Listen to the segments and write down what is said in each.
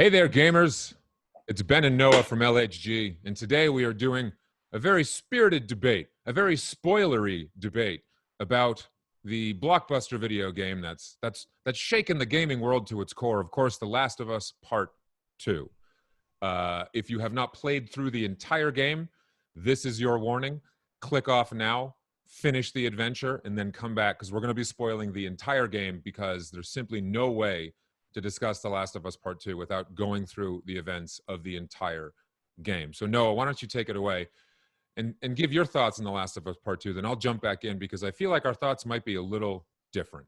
Hey there, gamers. It's Ben and Noah from LHG, and today we are doing a very spirited debate, a very spoilery debate about the blockbuster video game that's shaken the gaming world to its core. Of course, The Last of Us Part 2. If you have not played through the entire game, this is your warning. Click off now, finish the adventure, and then come back, because we're going to be spoiling the entire game, because there's simply no way to discuss The Last of Us Part 2 without going through the events of the entire game. So Noah, why don't you take it away and give your thoughts on The Last of Us Part 2, then I'll jump back in, because I feel like our thoughts might be a little different.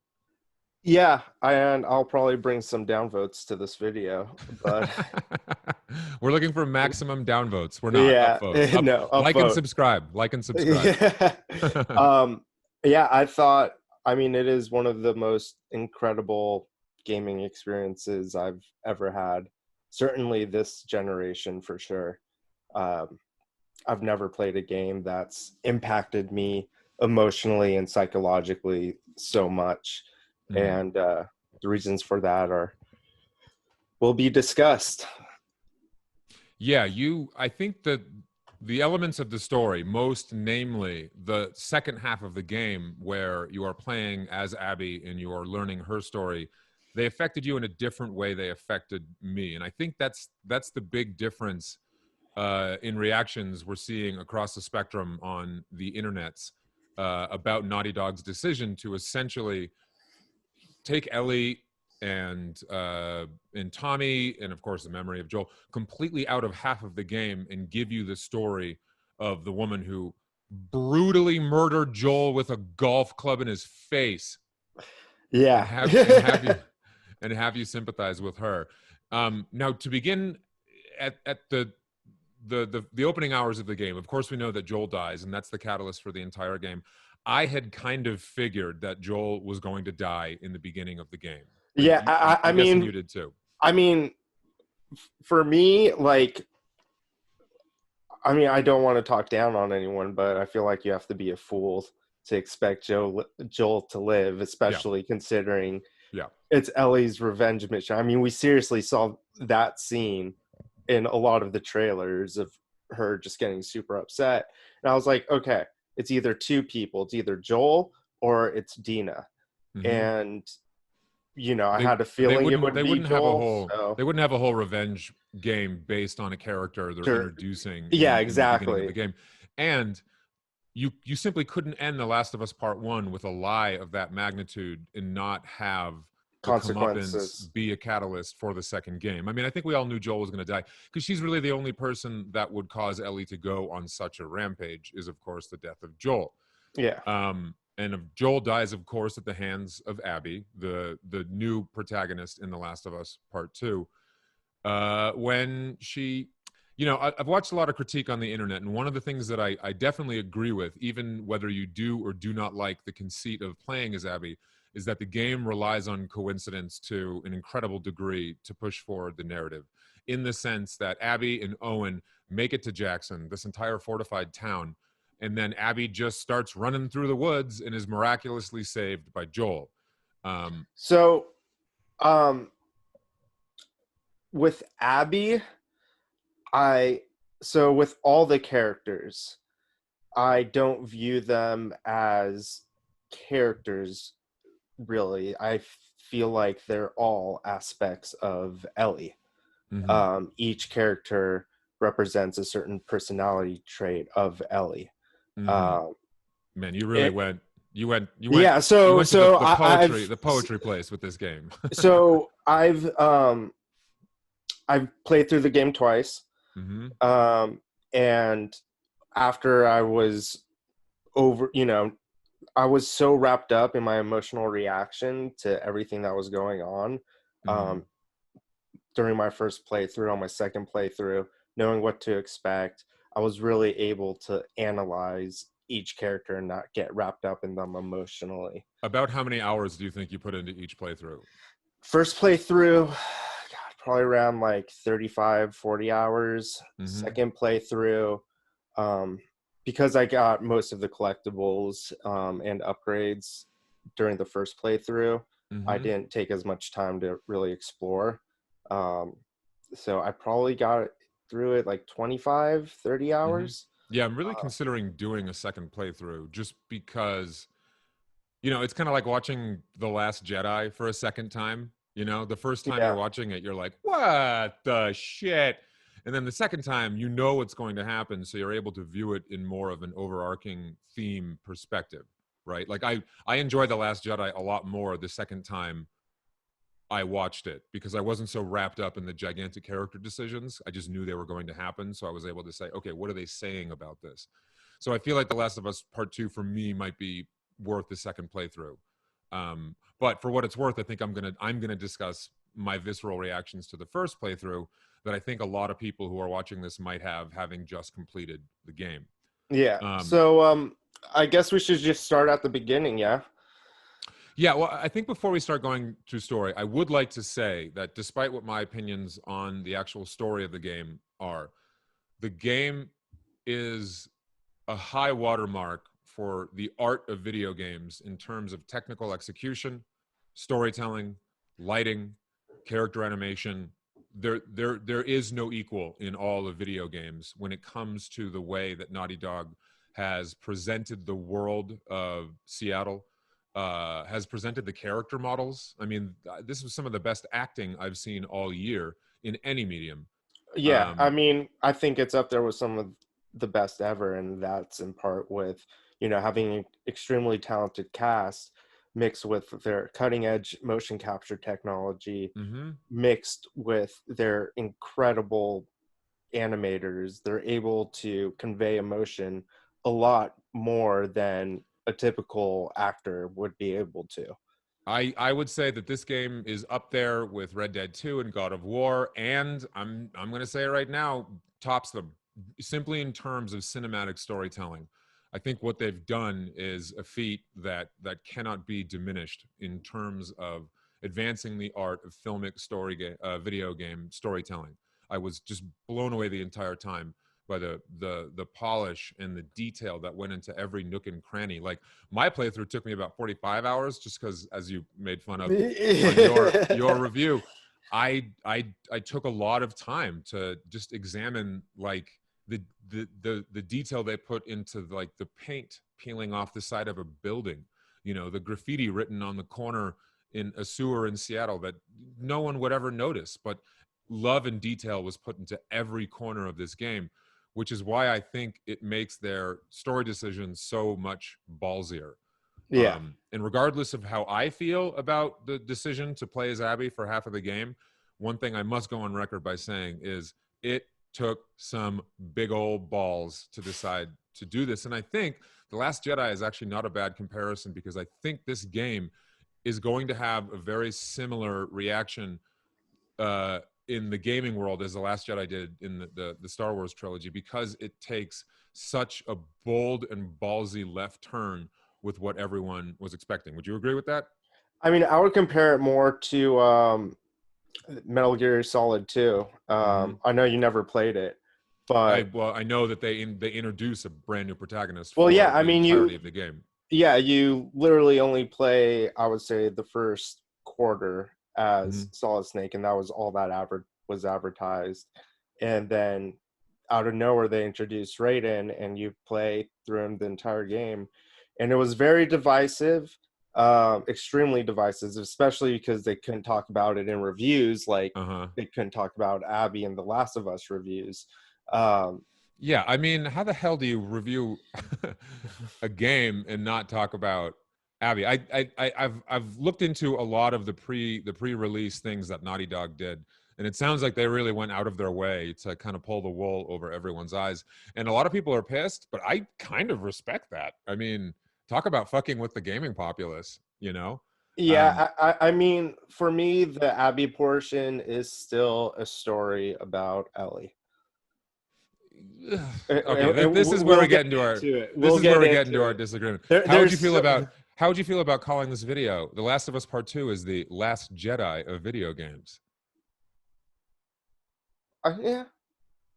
Yeah, and I'll probably bring some downvotes to this video, but We're looking for maximum downvotes. We're not yeah, upvotes. no, Like and upvote. subscribe. Like and subscribe. Yeah. Yeah, I thought, I mean, it is one of the most incredible gaming experiences I've ever had. Certainly this generation for sure. I've never played a game that's impacted me emotionally and psychologically so much. And the reasons for that will be discussed. Yeah, I think that the elements of the story, most namely the second half of the game where you are playing as Abby and you are learning her story, they affected you in a different way they affected me. And I think that's the big difference in reactions we're seeing across the spectrum on the internets about Naughty Dog's decision to essentially take Ellie and Tommy, and of course the memory of Joel, completely out of half of the game and give you the story of the woman who brutally murdered Joel with a golf club in his face. Yeah. and have you sympathize with her. Now, to begin at the opening hours of the game, of course we know that Joel dies, and that's the catalyst for the entire game. I had kind of figured that Joel was going to die in the beginning of the game. Yeah, I'm guessing you did too. I mean, for me, like, I mean, I don't want to talk down on anyone, but I feel like you have to be a fool to expect Joel to live, especially considering it's Ellie's revenge mission. I mean, we seriously saw that scene in a lot of the trailers of her just getting super upset. And I was like, okay, it's either two people. It's either Joel or it's Dina. Mm-hmm. And, you know, I had a feeling it would be Joel. They wouldn't have a whole revenge game based on a character they're introducing in the beginning of the game. And you simply couldn't end The Last of Us Part 1 with a lie of that magnitude and not have consequences be a catalyst for the second game. I mean, I think we all knew Joel was going to die, because she's really the only person that would cause Ellie to go on such a rampage, is of course the death of Joel. Yeah. And if Joel dies, of course, at the hands of Abby, the new protagonist in The Last of Us Part 2, when she, you know, I've watched a lot of critique on the internet, and one of the things that I definitely agree with, even whether you do or do not like the conceit of playing as Abby, is that the game relies on coincidence to an incredible degree to push forward the narrative, in the sense that Abby and Owen make it to Jackson, this entire fortified town, and then Abby just starts running through the woods and is miraculously saved by Joel. With Abby, with all the characters, I don't view them as characters, really. I feel like they're all aspects of Ellie. Mm-hmm. Each character represents a certain personality trait of Ellie. Mm-hmm. Man, you really went. You went. Yeah. So you went to the poetry place with this game. So I've played through the game twice. Mm-hmm. And after I was over, you know, I was so wrapped up in my emotional reaction to everything that was going on. Mm-hmm. During my first playthrough, on my second playthrough, knowing what to expect, I was really able to analyze each character and not get wrapped up in them emotionally. About how many hours do you think you put into each playthrough? First playthrough, probably around like 35, 40 hours. Mm-hmm. Second playthrough, because I got most of the collectibles and upgrades during the first playthrough, mm-hmm. I didn't take as much time to really explore. So I probably got through it like 25, 30 Hmm. hours. Yeah, I'm really Uh, considering doing a second playthrough just because, it's kind of like watching The Last Jedi for a second time. The first time you're yeah, watching it, you're like, what the shit? And then the second time, you know what's going to happen. So you're able to view it in more of an overarching theme perspective, right? Like I enjoyed The Last Jedi a lot more the second time I watched it because I wasn't so wrapped up in the gigantic character decisions. I just knew they were going to happen. So I was able to say, okay, what are they saying about this? So I feel like The Last of Us Part 2 for me might be worth the second playthrough. But for what it's worth, I think I'm gonna discuss my visceral reactions to the first playthrough that I think a lot of people who are watching this might have having just completed the game. yeah. Um, So I guess we should just start at the beginning. Yeah. Yeah, well, I think before we start going to story, I would like to say that despite what my opinions on the actual story of the game are, the game is a high watermark for the art of video games in terms of technical execution, storytelling, lighting, character animation. There is no equal in all of video games when it comes to the way that Naughty Dog has presented the world of Seattle, has presented the character models. I mean, this was some of the best acting I've seen all year in any medium. Yeah, I Um, mean, I think it's up there with some of the best ever, and that's in part with, having an extremely talented cast mixed with their cutting edge motion capture technology, mhm. mixed with their incredible animators. They're able to convey emotion a lot more than a typical actor would be able to. I would say that this game is up there with Red Dead 2 and God of War, and I'm going to say it right now, tops them simply in terms of cinematic storytelling. I think what they've done is a feat that cannot be diminished in terms of advancing the art of filmic video game storytelling. I was just blown away the entire time by the polish and the detail that went into every nook and cranny. Like my playthrough took me about 45 hours just because, as you made fun of on your review, I took a lot of time to just examine like the detail they put into like the paint peeling off the side of a building, the graffiti written on the corner in a sewer in Seattle that no one would ever notice, but love and detail was put into every corner of this game, which is why I think it makes their story decisions so much ballsier. Yeah. And regardless of how I feel about the decision to play as Abby for half of the game, one thing I must go on record by saying is it took some big old balls to decide to do this. And I think The Last Jedi is actually not a bad comparison because I think this game is going to have a very similar reaction in the gaming world as The Last Jedi did in the Star Wars trilogy, because it takes such a bold and ballsy left turn with what everyone was expecting. Would you agree with that? I mean, I would compare it more to Metal Gear Solid 2. Mm-hmm. I know you never played it, but I know that they introduce a brand new protagonist well, yeah, for I the mean, entirety of the game. you literally only play, I would say, the first quarter Mm-hmm. as Solid Snake, and that was all that was advertised. And then out of nowhere, they introduced Raiden, and you play through him the entire game, and it was very divisive, extremely divisive, especially because they couldn't talk about it in reviews, like Uh huh. they couldn't talk about Abby and The Last of Us reviews. Um, Yeah, I mean, how the hell do you review a game and not talk about Abby? I've looked into a lot of the pre-release things that Naughty Dog did, and it sounds like they really went out of their way to kind of pull the wool over everyone's eyes. And a lot of people are pissed, but I kind of respect that. I mean, talk about fucking with the gaming populace, you know? Um, Yeah, I mean, for me, the Abby portion is still a story about Ellie. okay, this is where We'll we get get into our into it. this We'll is where get we get into into our it. disagreement. There's so, How would you feel about calling this video The Last of Us Part 2 is the last Jedi of video games? yeah,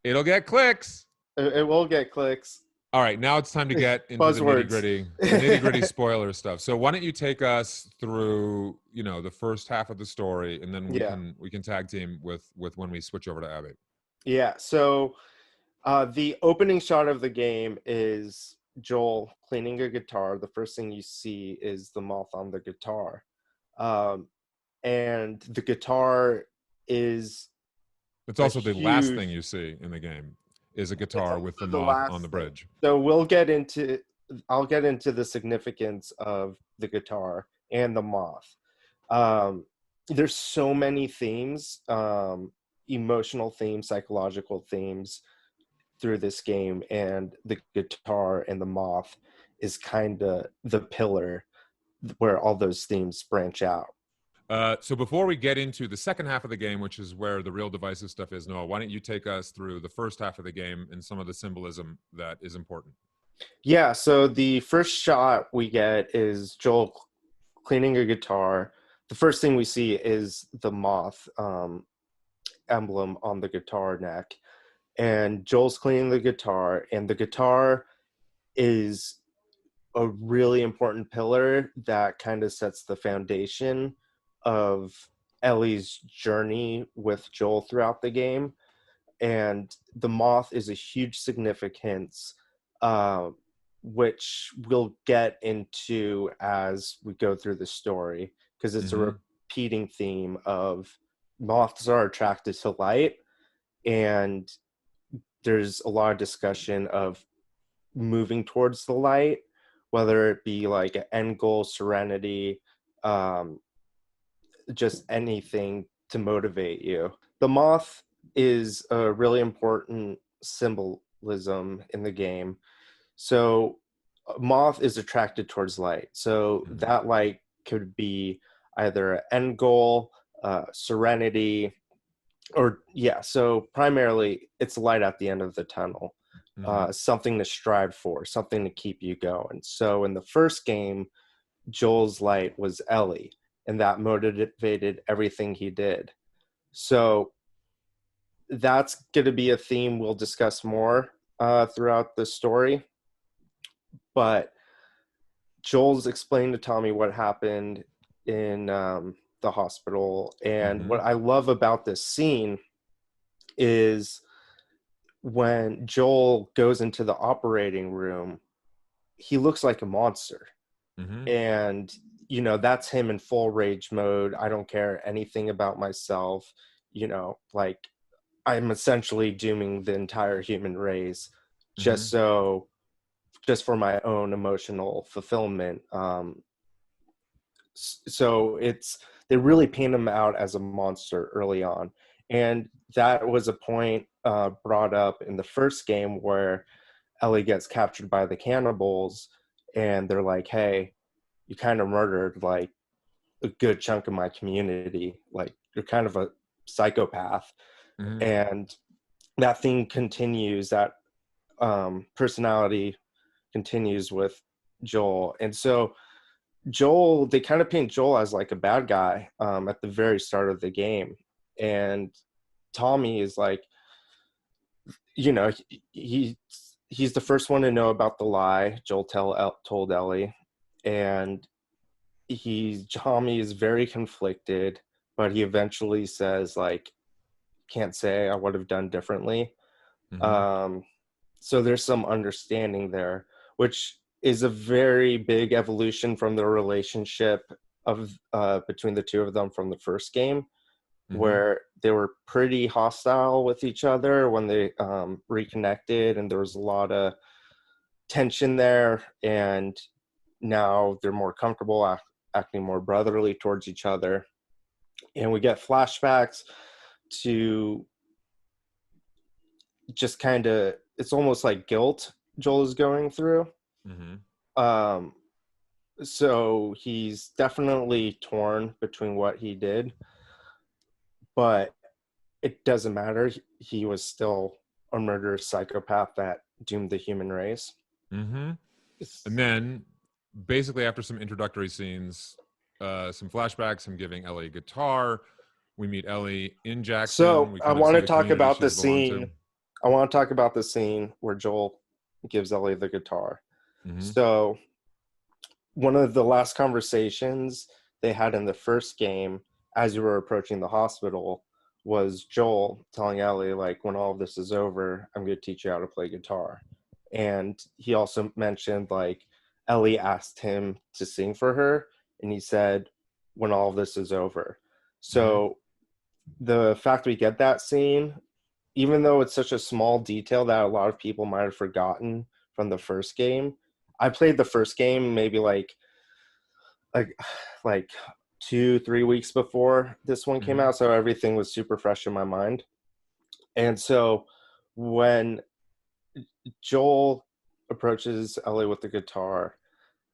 It'll get clicks. it will get clicks. All right, now it's time to get into Buzzwords. the nitty gritty spoiler stuff. So why don't you take us through, the first half of the story, and then Yeah. we can tag team with when we switch over to Abby. Yeah. So the opening shot of the game is Joel cleaning a guitar. The first thing you see is the moth on the guitar. Um, and the guitar is It's a also the last huge, thing you see in the game is a it's guitar with the also the moth on last the thing. bridge. So I'll get into the significance of the guitar and the moth. Um, there's so many themes, emotional themes, psychological themes through this game, and the guitar and the moth is kind of the pillar where all those themes branch out. So before we get into the second half of the game, which is where the real divisive stuff is, Noah, why don't you take us through the first half of the game and some of the symbolism that is important? Yeah, so the first shot we get is Joel cleaning a guitar. The first thing we see is the moth emblem on the guitar neck. And Joel's cleaning the guitar, and the guitar is a really important pillar that kind of sets the foundation of Ellie's journey with Joel throughout the game. And the moth is a huge significance, uh, which we'll get into as we go through the story, because it's a repeating theme of moths are attracted to light, and there's a lot of discussion of moving towards the light, whether it be like an end goal, serenity, um, just anything to motivate you. The moth is a really important symbolism in the game. So, a moth is attracted towards light. So, that light could be either an end goal, serenity, or yeah. So, primarily, it's light at the end of the tunnel. Something to strive for, something to keep you going. So in the first game, Joel's light was Ellie, and that motivated everything he did. So that's going to be a theme we'll discuss more throughout the story. But Joel's explained to Tommy what happened in the hospital. And what I love about this scene is when Joel goes into the operating room, he looks like a monster. And, that's him in full rage mode. I don't care anything about myself. Like I'm essentially dooming the entire human race just for my own emotional fulfillment. So they really paint him out as a monster early on. And that was a point brought up in the first game where Ellie gets captured by the cannibals, and they're like, hey, you kind of murdered like a good chunk of my community. Like you're kind of a psychopath. And that thing continues, that personality continues with Joel. And so Joel, they kind of paint Joel as like a bad guy at the very start of the game. And Tommy is like, he's the first one to know about the lie Joel told Ellie. And Tommy is very conflicted, but he eventually says like, can't say I would have done differently. So there's some understanding there, which is a very big evolution from the relationship of between the two of them from the first game, where they were pretty hostile with each other when they reconnected, and there was a lot of tension there, and now they're more comfortable acting more brotherly towards each other. And we get flashbacks to just kind of, it's almost like guilt Joel is going through. So he's definitely torn between what he did, but it doesn't matter. He was still a murderous psychopath that doomed the human race. And then basically after some introductory scenes, some flashbacks, him giving Ellie a guitar, we meet Ellie in Jackson. So We I kind of want see to the talk community about the she's belonged to. scene. I want to talk about the scene where Joel gives Ellie the guitar. Mm-hmm. So one of the last conversations they had in the first game, as you were approaching the hospital, was Joel telling Ellie, like, when all of this is over, I'm going to teach you how to play guitar. And he also mentioned, like, Ellie asked him to sing for her, and he said, when all of this is over. Mm-hmm. So the fact we get that scene, even though it's such a small detail that a lot of people might have forgotten from the first game, I played the first game maybe like like 2-3 weeks before this one came Mm-hmm. out, so everything was super fresh in my mind. And so when Joel approaches Ellie with the guitar,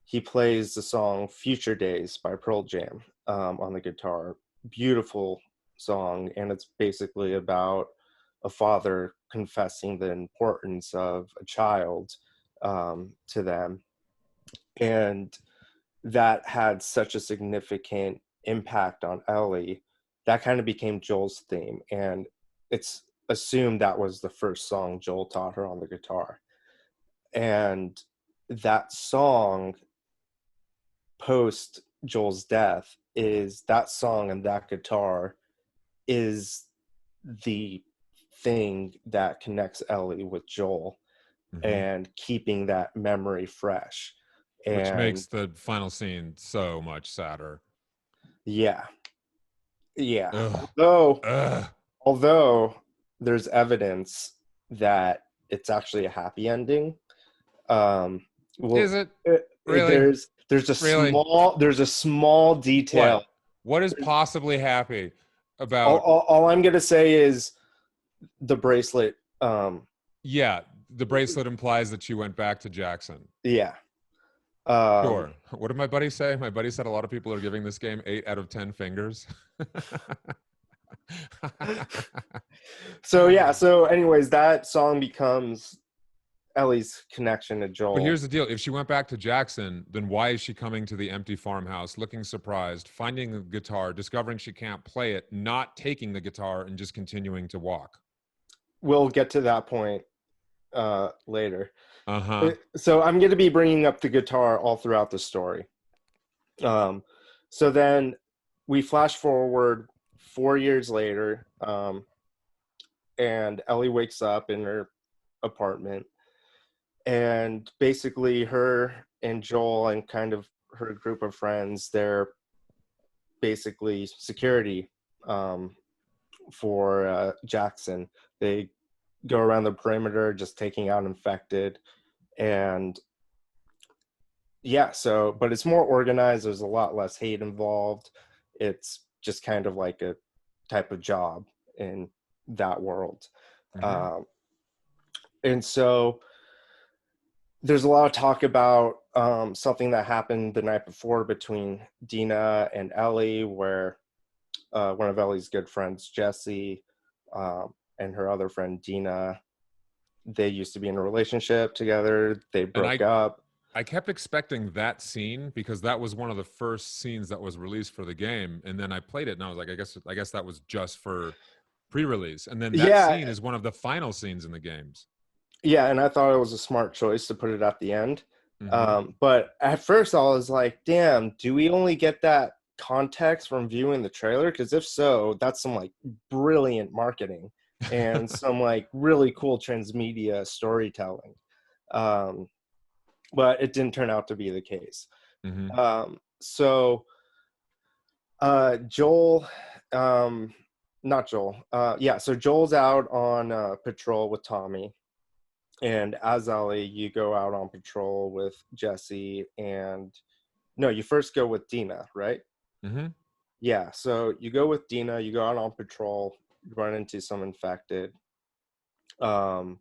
he plays the song Future Days by Pearl Jam on the guitar. Beautiful song, and it's basically about a father confessing the importance of a child to them. And that had such a significant impact on Ellie. That kind of became Joel's theme. And it's assumed that was the first song Joel taught her on the guitar. And that song, post Joel's death, is that song and that guitar is the thing that connects Ellie with Joel Mm-hmm. and keeping that memory fresh. Which And makes the final scene so much sadder. yeah, yeah. Ugh. Although Ugh. although there's evidence that it's actually a happy ending. Well, Is it really? there's a Really? small detail. What? What is possibly happy All, about? all, all I'm gonna say is the bracelet. Yeah, the bracelet implies that she went back to Jackson. Yeah. Um, Sure. What did my buddy say? My buddy said a lot of people are giving this game 8 out of 10 fingers. so yeah. So anyways, that song becomes Ellie's connection to But Joel. here's the deal. If she went back to Jackson, then why is she coming to the empty farmhouse, looking surprised, finding the guitar, discovering she can't play it, not taking the guitar, and just continuing to walk? We'll get to that point later. Uh-huh. So I'm going to be bringing up the guitar all throughout the story. So then we flash forward 4 years later, and Ellie wakes up in her apartment, and basically her and Joel and kind of her group of friends, they're basically security um, for Jackson. They go around the perimeter just taking out infected. And yeah, so, but it's more organized. There's a lot less hate involved. It's just kind of like a type of job in that world. Mm-hmm. Um, and so there's a lot of talk about something that happened the night before between Dina and Ellie, where one of Ellie's good friends, Jesse, and her other friend, Dina, they used to be in a relationship together. They And broke up. I kept expecting that scene because that was one of the first scenes that was released for the game, and then I played it and I was like, I guess that was just for pre-release. And then that Yeah, scene is one of the final scenes in the games. yeah, and I thought it was a smart choice to put it at the end. Mm-hmm. But at first, I was like, "Damn, do we only get that context from viewing the trailer? Because if so, that's some like brilliant marketing and some like really cool transmedia storytelling." Um, but it didn't turn out to be the case. Mm-hmm. So Joel, not Joel. Yeah, so Joel's out on patrol with Tommy, and as Ellie, you go out on patrol with Jesse, and no, you first go with Dina, right? Mm-hmm. Yeah, so you go with Dina, you go out on patrol, you run into some infected, um,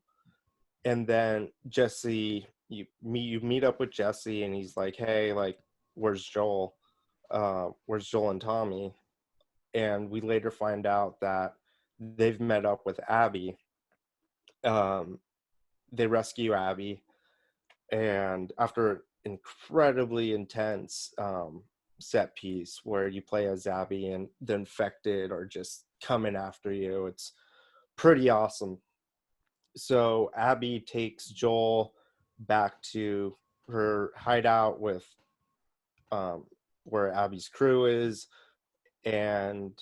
and then Jesse, you meet up with Jesse, and he's like, "Hey, like, where's Joel? Where's Joel and Tommy?" And we later find out that they've met up with Abby. Um, they rescue Abby, and after incredibly intense set piece where you play as Abby and the infected are just coming after you, it's pretty awesome. So Abby takes Joel back to her hideout with where Abby's crew is, and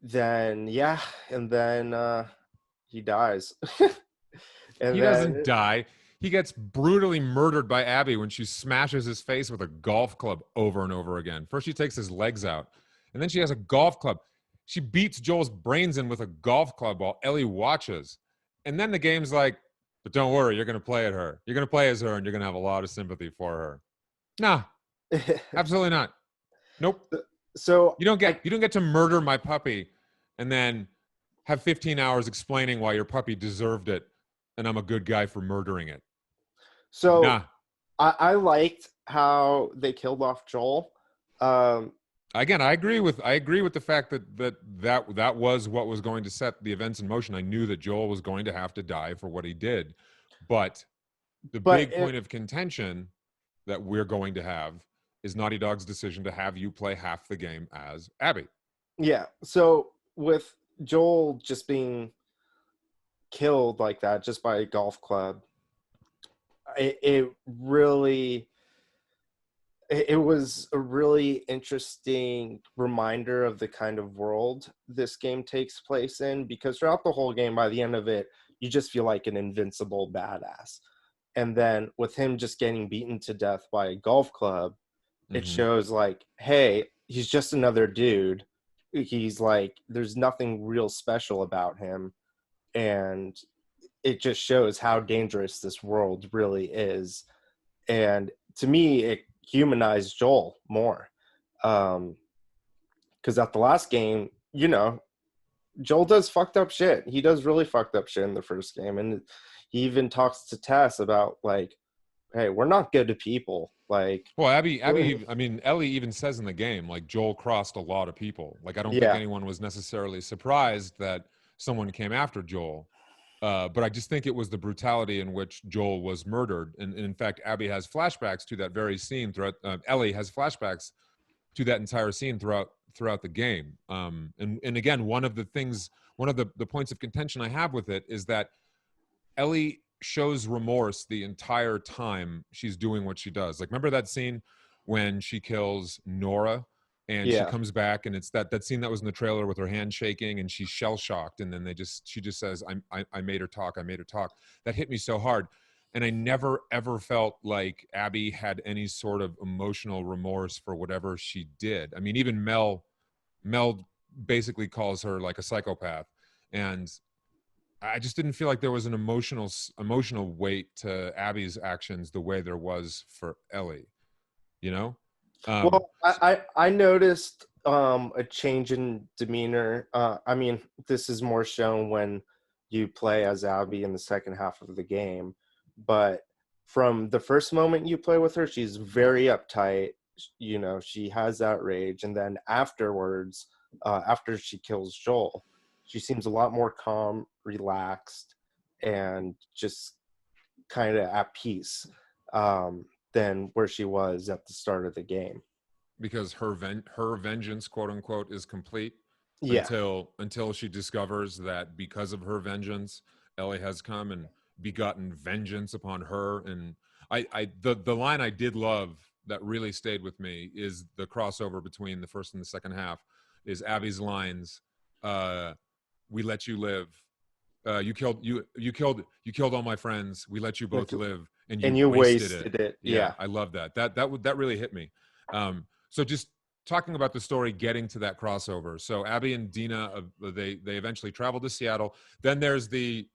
then and then he dies. And He doesn't then die. He gets brutally murdered by Abby when she smashes his face with a golf club over and over again. First, she takes his legs out, and then she has a golf club. She beats Joel's brains in with a golf club while Ellie watches. And then the game's like, but don't worry, you're going to play at her. You're going to play as her, and you're going to have a lot of sympathy for her. Nah, absolutely not. Nope. so You don't get to murder my puppy and then have 15 hours explaining why your puppy deserved it and I'm a good guy for murdering it. so Nah. I liked how they killed off Joel. Again, I agree with the fact that was what was going to set the events in motion. I knew that Joel was going to have to die for what he did. But the big point of contention that we're going to have is Naughty Dog's decision to have you play half the game as Abby. Yeah. So with Joel just being killed like that just by a golf club, it was a really interesting reminder of the kind of world this game takes place in, because throughout the whole game, by the end of it, you just feel like an invincible badass. And then with him just getting beaten to death by a golf club, it shows like, hey, he's just another dude. He's like, there's nothing real special about him. And it just shows how dangerous this world really is. And to me, it humanized Joel more. Because at the last game, Joel does fucked up shit. He does really fucked up shit in the first game. And he even talks to Tess about like, hey, we're not good to people. Like, well, Abby, I mean, Ellie even says in the game, like, Joel crossed a lot of people. Like, I don't think anyone was necessarily surprised that someone came after Joel. But I just think it was the brutality in which Joel was murdered. And in fact, Abby has flashbacks to that very scene throughout, Ellie has flashbacks to that entire scene throughout the game. And again, one of the points of contention I have with it is that Ellie shows remorse the entire time she's doing what she does. Like, remember that scene when she kills Nora and she comes back, and it's that scene that was in the trailer with her hand shaking and she's shell shocked, and then she just says, I made her talk. I made her talk. That hit me so hard. And I never ever felt like Abby had any sort of emotional remorse for whatever she did. I mean, even Mel basically calls her like a psychopath, and I just didn't feel like there was an emotional weight to Abby's actions the way there was for Ellie, you know? Well, I noticed a change in demeanor. I mean, this is more shown when you play as Abby in the second half of the game, but from the first moment you play with her, she's very uptight. She has that rage, and then afterwards, after she kills Joel, she seems a lot more calm, relaxed, and just kind of at peace than where she was at the start of the game. Because her vengeance, quote unquote, is complete Yeah. until she discovers that because of her vengeance, Ellie has come and begotten vengeance upon her. And the line I did love that really stayed with me is the crossover between the first and the second half is Abby's lines, we let you live. You killed all my friends. We let you both live, and you wasted it. Yeah. I love that. That really hit me. So just talking about the story, getting to that crossover. So Abby and Dina, they eventually travel to Seattle. Then there is the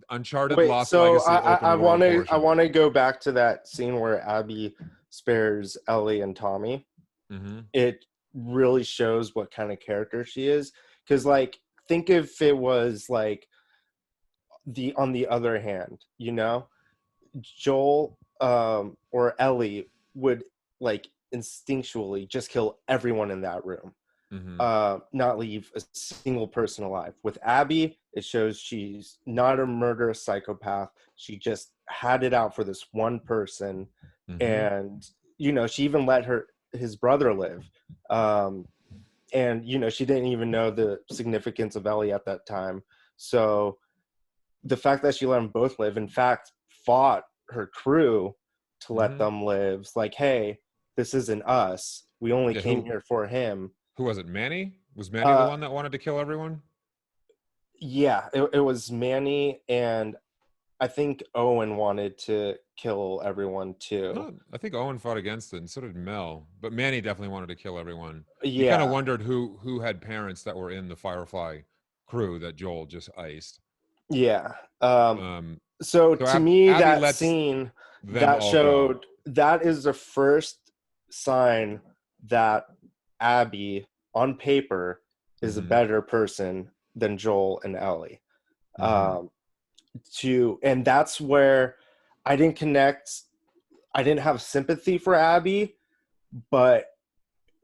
Uncharted Lost Legacy open world portion. I want to go back to that scene where Abby spares Ellie and Tommy. Mm-hmm. It really shows what kind of character she is, because like, think if it was like on the other hand, Joel or Ellie would like instinctually just kill everyone in that room. Not leave a single person alive. With Abby, it shows she's not a murderous psychopath. She just had it out for this one person. And she even let his brother live. And she didn't even know the significance of Ellie at that time. So the fact that she let them both live, in fact, fought her crew to let Mm-hmm. them live. It's like, hey, this isn't us. We only Yeah, came here for him. who was it? Manny? Was Manny the Uh, one that wanted to kill everyone? yeah, it was Manny, and I think Owen wanted to kill everyone too. No, I think Owen fought against it, and so did Mel. But Manny definitely wanted to kill everyone. You kind of Yeah, wondered who had parents that were in the Firefly crew that Joel just iced. yeah. Um, So so to me, Abby that lets scene them that all go. showed that is the first sign that Abby, on paper, is a Mm-hmm. better person than Joel and Ellie. Mm-hmm. Um, and that's where I didn't connect. I didn't have sympathy for Abby, but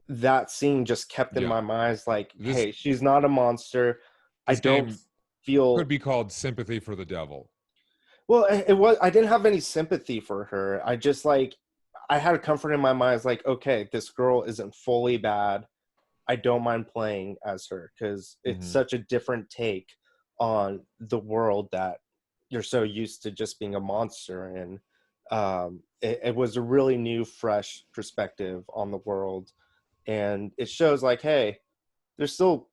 that scene just kept in Yeah. my mind like, This hey, she's not a monster. I this don't game could feel be called Sympathy for the Devil. well. It was. I didn't have any sympathy for her. I just like. I had a comfort in my mind. It's like, okay, this girl isn't fully bad. I don't mind playing as her because it's Mm-hmm. such a different take on the world that you're so used to just being a monster in. It was a really new, fresh perspective on the world, and it shows like, hey, there's still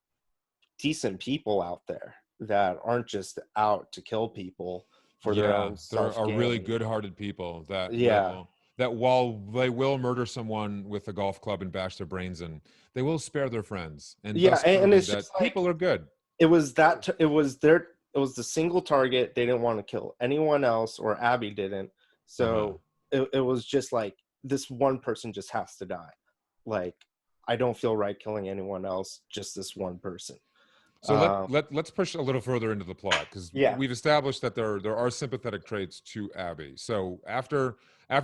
decent people out there that aren't just out to kill people for their Yeah, own there self are really gain. good-hearted people that Yeah, while they will murder someone with a golf club and bash their brains in, they will spare their friends, and yeah, thus and proving it's that just like people are good. it was it was it was the single target. They didn't want to kill anyone else, or Abby didn't. Uh-huh. So it was just like this one person just has to die. Like I don't feel right killing anyone else, just this one person. So Um, let's push a little further into the plot because yeah. we've established that there are sympathetic traits to Abby. So after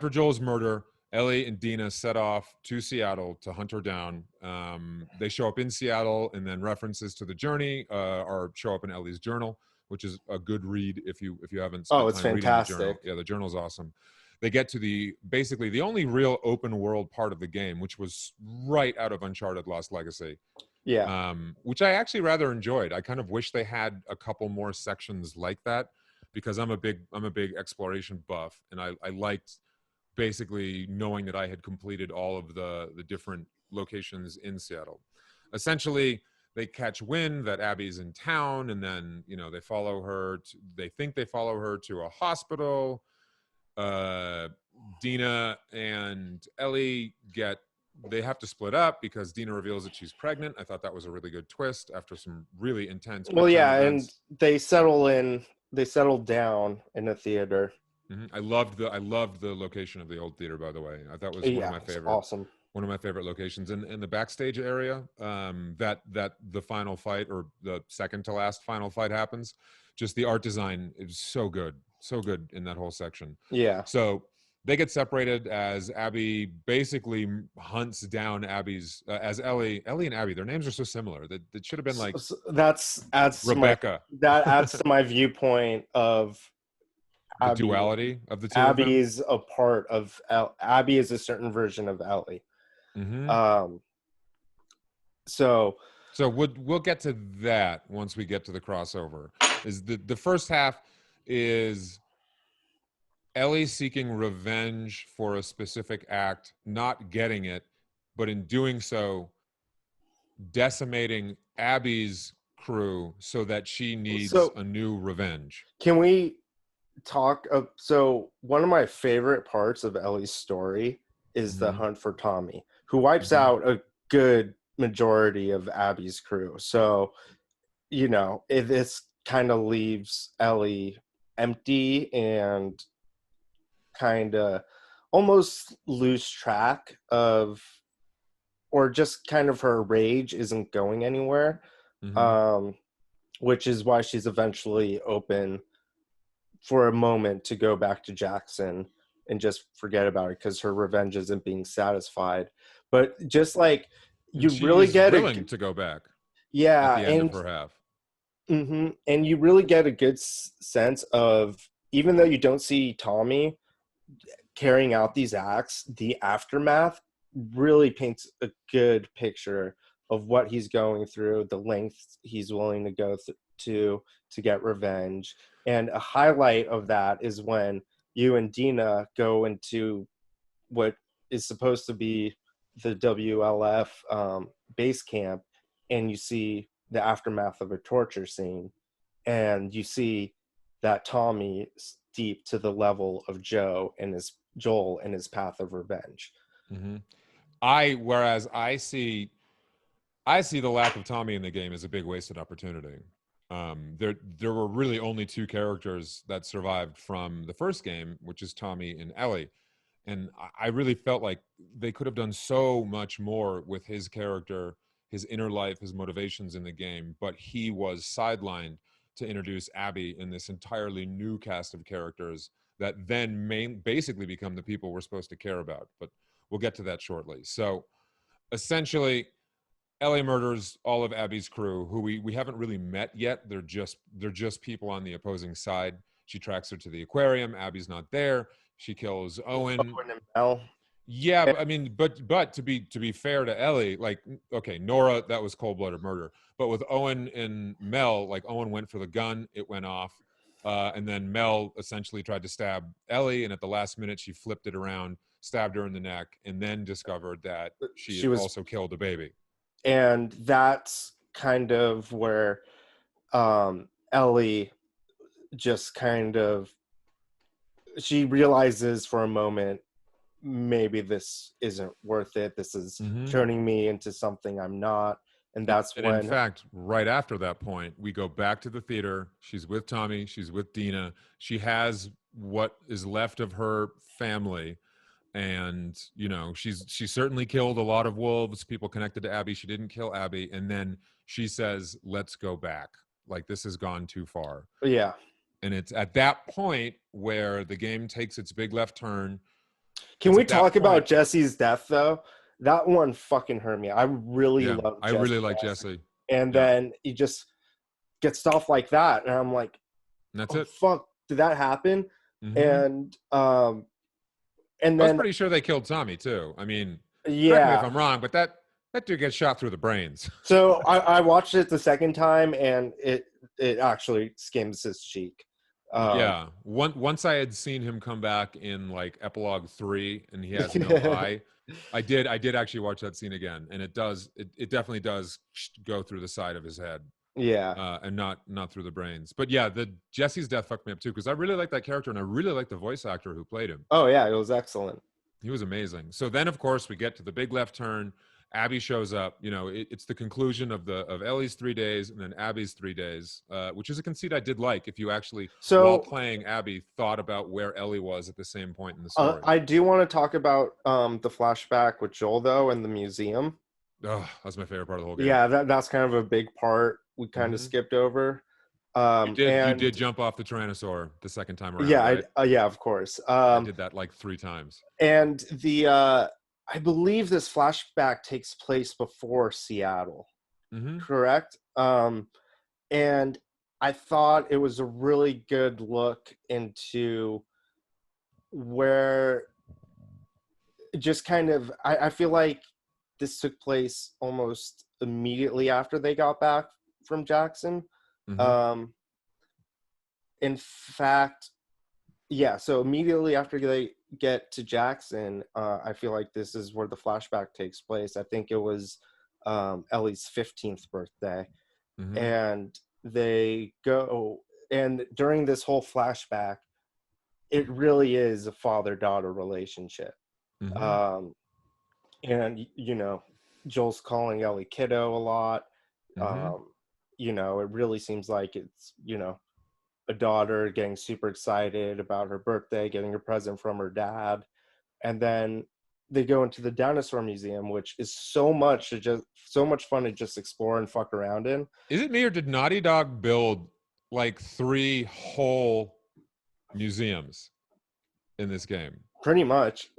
Joel's murder, Ellie and Dina set off to Seattle to hunt her down. They show up in Seattle, and then references to the journey are show up in Ellie's journal, which is a good read if you haven't Oh, spent it's time reading the journal. fantastic. Yeah, the journal's awesome. They get to basically the only real open world part of the game, which was right out of Uncharted Lost Legacy, Yeah. which I actually rather enjoyed. I kind of wish they had a couple more sections like that because I'm a big exploration buff, and I liked basically knowing that I had completed all of the different locations in Seattle. Essentially, they catch wind that Abby's in town, and then they follow her. They think they follow her to a hospital. uh, Dina and Ellie they have to split up because Dina reveals that she's pregnant. I thought that was a really good twist after some really intense Well, quick time yeah, and events. they settled down in a theater. I loved the location of the old theater, by the way. I thought it was Yeah, it's awesome. one of my favorite locations in the backstage area. That the final fight, or the second to last final fight, happens. Just the art design is so good in that whole section. Yeah. So they get separated as Abby basically hunts down as Ellie and Abby. Their names are so similar that should have been like That's adds to my Rebecca. that adds to my viewpoint of The Abby. duality of the two of Abby them. is a part of Abby is a certain version of Ellie. Mm-hmm. Um, so So we'll get to that once we get to the crossover. Is the first half is Ellie seeking revenge for a specific act, not getting it, but in doing so, decimating Abby's crew so that she needs so a new revenge. can we talk of so one of my favorite parts of Ellie's story is the Mm-hmm. hunt for Tommy, who wipes Mm-hmm. out a good majority of Abby's crew. So, this kind of leaves Ellie empty and kind of almost lose track of, or just kind of her rage isn't going anywhere. Mm-hmm. Um, which is why she's eventually open for a moment to go back to Jackson and just forget about it because her revenge isn't being satisfied. But just like And you she really is get willing to go back at yeah, the end of her half. and you really get a good sense of, even though you don't see Tommy carrying out these acts, the aftermath really paints a good picture of what he's going through, the lengths he's willing to go to get revenge. And a highlight of that is when you and Dina go into what is supposed to be the WLF base camp, and you see the aftermath of a torture scene, and you see that Tommy steep to the level of Joel and his path of revenge. Mm-hmm. Whereas I see the lack of Tommy in the game as a big wasted opportunity. There were really only two characters that survived from the first game, which is Tommy and Ellie. And I really felt like they could have done so much more with his character, his inner life, his motivations in the game, but he was sidelined to introduce Abby in this entirely new cast of characters that then basically become the people we're supposed to care about. But we'll get to that shortly. So essentially, Ellie murders all of Abby's crew, who we haven't really met yet. They're just people on the opposing side. She tracks her to the aquarium. Abby's not there. She kills Owen. Owen and Mel. Yeah, but I mean, but to be fair to Ellie, like, okay, Nora, that was cold-blooded murder. But with Owen and Mel, like, Owen went for the gun, it went off, and then Mel essentially tried to stab Ellie, and at the last minute she flipped it around, stabbed her in the neck, and then discovered that she was also killed a baby. And that's kind of where Ellie just kind of, she realizes for a moment, maybe this isn't worth it. This is turning me into something I'm not. And that's when, in fact, right after that point, we go back to the theater. She's with Tommy. She's with Dina. She has what is left of her family. And, you know, she certainly killed a lot of wolves, people connected to Abby. She didn't kill Abby. And then she says, let's go back. Like, this has gone too far. Yeah. And it's at that point where the game takes its big left turn. Can we talk about Jesse's death, though? That one fucking hurt me. I really love Jesse. I really like Jesse. And then he just gets off like that. And I'm like, and that's it. Fuck, did that happen? And then I was pretty sure they killed Tommy too. I mean, correct me if I'm wrong, but that dude gets shot through the brains. So I watched it the second time, and it actually skims his cheek. Once I had seen him come back in like epilogue 3, and he has no eye. I did actually watch that scene again, and it definitely does go through the side of his head. Yeah. And not through the brains. But yeah, the Jesse's death fucked me up too, because I really like that character, and I really like the voice actor who played him. Oh yeah, it was excellent. He was amazing. So then, of course, we get to the big left turn. Abby shows up. You know, it's the conclusion of Ellie's 3 days and then Abby's 3 days, which is a conceit I did like. If you actually, while playing Abby, thought about where Ellie was at the same point in the story. I do want to talk about the flashback with Joel though in the museum. Oh, that's my favorite part of the whole game. Yeah, that's kind of a big part we kind of skipped over. You did jump off the Tyrannosaur the second time around. Yeah, right? Yeah, of course. I did that like 3 times. And I believe this flashback takes place before Seattle, correct? And I thought it was a really good look into where just kind of, I feel like this took place almost immediately after they got back from Jackson. In fact, yeah, so immediately after they get to Jackson, I feel like this is where the flashback takes place. I think it was Ellie's 15th birthday. And they go, and during this whole flashback, it really is a father-daughter relationship. And, you know, Joel's calling Ellie kiddo a lot. You know, it really seems like it's, you know, a daughter getting super excited about her birthday, getting a present from her dad. And then they go into the dinosaur museum, which is so much fun to just explore and fuck around in. Is it me, or did Naughty Dog build like 3 whole museums in this game? Pretty much.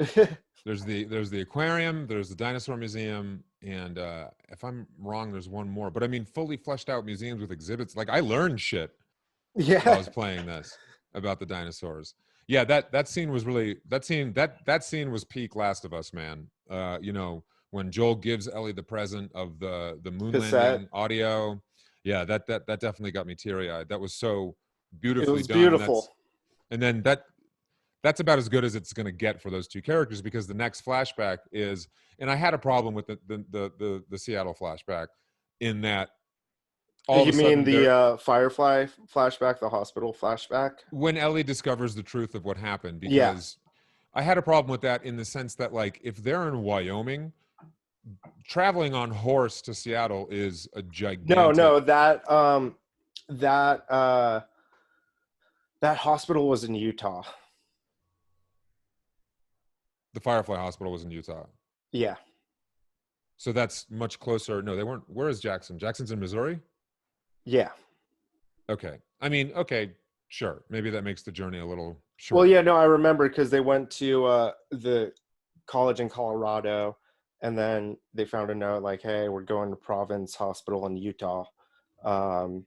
There's the aquarium, there's the dinosaur museum, and if I'm wrong, there's one more. But I mean, fully fleshed out museums with exhibits. Like, I learned shit while I was playing this about the dinosaurs. Yeah, that scene was really that scene was peak Last of Us, man. You know, when Joel gives Ellie the present of the moon landing audio. Yeah, that definitely got me teary-eyed. That was so It beautifully was done, beautiful. and then that's about as good as it's going to get for those two characters, because the next flashback is, and I had a problem with the Seattle flashback, in that all of You a mean sudden they're, the Firefly flashback, the hospital flashback? when Ellie discovers the truth of what happened, Yeah. because I had a problem with that in the sense that, like, if they're in Wyoming, traveling on horse to Seattle is a No, gigantic. no, that that hospital was in Utah. The Firefly Hospital was in Utah, Yeah. so that's much closer. No, they weren't. Where is Jackson? Jackson's in Missouri. Yeah. Okay, I mean, okay, sure, maybe that makes the journey a little Well, shorter. yeah, no, I remember because they went to the college in Colorado, and then they found a note like, "Hey, we're going to Providence Hospital in Utah," um,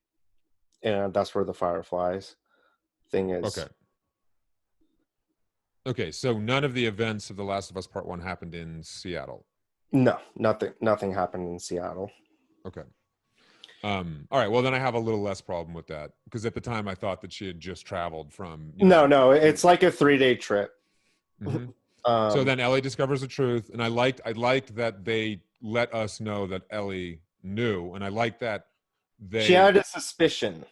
and that's where the Fireflies thing is. Okay. Okay, so none of the events of The Last of Us Part 1 happened in Seattle. No, nothing happened in Seattle. Okay. All right, well, then I have a little less problem with that, because at the time I thought that she had just traveled from, No, it's like a 3-day trip. Mhm. So Um, then Ellie discovers the truth, and I liked that they let us know that Ellie knew, and I liked that she they, had a suspicion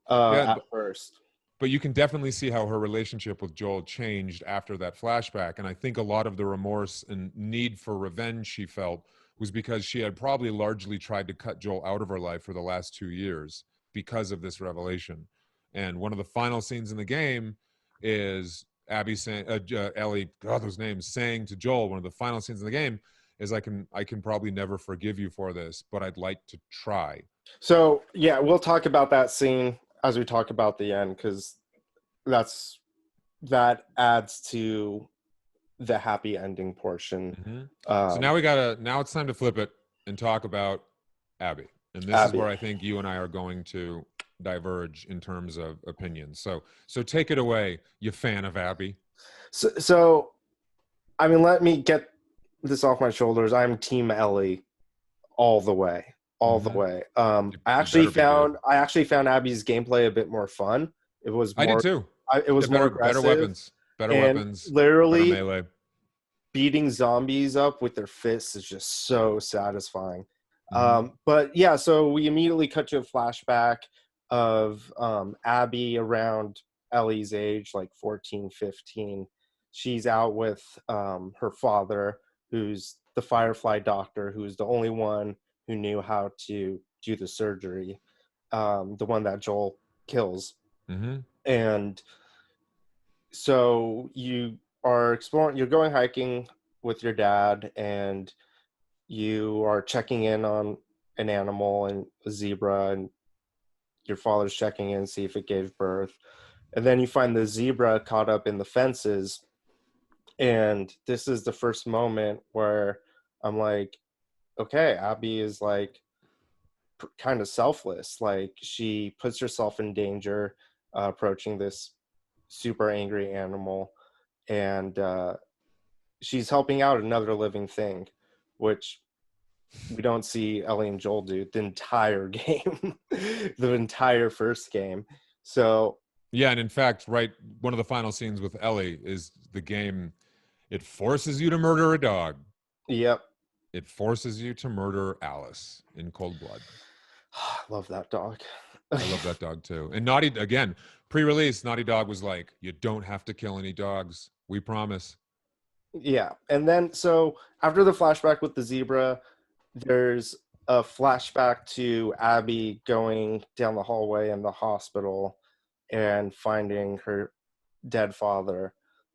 yeah, at first. but you can definitely see how her relationship with Joel changed after that flashback. And I think a lot of the remorse and need for revenge she felt was because she had probably largely tried to cut Joel out of her life for the last 2 years because of this revelation. And one of the final scenes in the game is Abby saying, Ellie, God, those names, saying to Joel, one of the final scenes in the game is, I can probably never forgive you for this, but I'd like to try. So yeah, we'll talk about that scene as we talk about the end, because that adds to the happy ending portion. Mm-hmm. So Um, now it's time to flip it and talk about Abby. And this is Abby. where I think you and I are going to diverge in terms of opinions. So take it away, you fan of Abby. So I mean, let me get this off my shoulders. I'm Team Ellie all the way, all the Mm-hmm. way. You better be, dude. I actually found Abby's gameplay a bit more fun. It was I did more, too. it Yeah, was more better aggressive, weapons, better and weapons, better literally melee. beating zombies up with their fists is just so satisfying. Mm-hmm. But yeah, so we immediately cut to a flashback of Abby around Ellie's age, like 14, 15. She's out with her father, who's the Firefly doctor, who's the only one who knew how to do the surgery, the one that Joel kills. Mm-hmm. And so you are exploring, you're going hiking with your dad, and you are checking in on an animal and a zebra, and your father's checking in, see if it gave birth. And then you find the zebra caught up in the fences. And this is the first moment where I'm like, okay, Abby is like kind of selfless. Like, she puts herself in danger, approaching this super angry animal. And she's helping out another living thing, which we don't see Ellie and Joel do the entire game, the entire first game. So, Yeah, and in fact, right, one of the final scenes with Ellie is the game. It forces you to murder a dog. yep. It forces you to murder Alice in cold blood. I love that dog. I love that dog too. And Naughty, again, pre-release, Naughty Dog was like, "You don't have to kill any dogs. We promise." Yeah. And then, so after the flashback with the zebra, there's a flashback to Abby going down the hallway in the hospital and finding her dead father,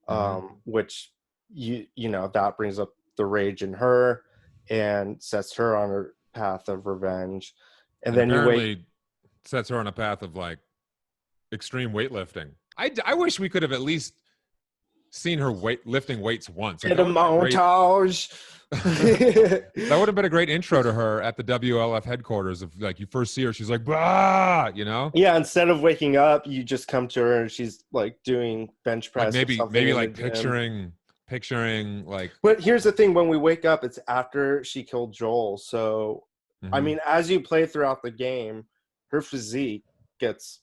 Mm-hmm. which you know, that brings up the rage in her and sets her on her path of revenge. And And then you wake. apparently sets her on a path of like extreme weightlifting. I wish we could have at least seen her lifting weights once. Like Get that a would have been a great. montage. That would have been a great intro to her at the WLF headquarters. Of like, you first see her, she's like, "Bah," you know. Yeah, instead of waking up, you just come to her and she's like doing bench Like press or something maybe in the like gym. picturing like. But here's the thing, when we wake up, it's after she killed Joel. So, I Mhm. mean, as you play throughout the game, her physique gets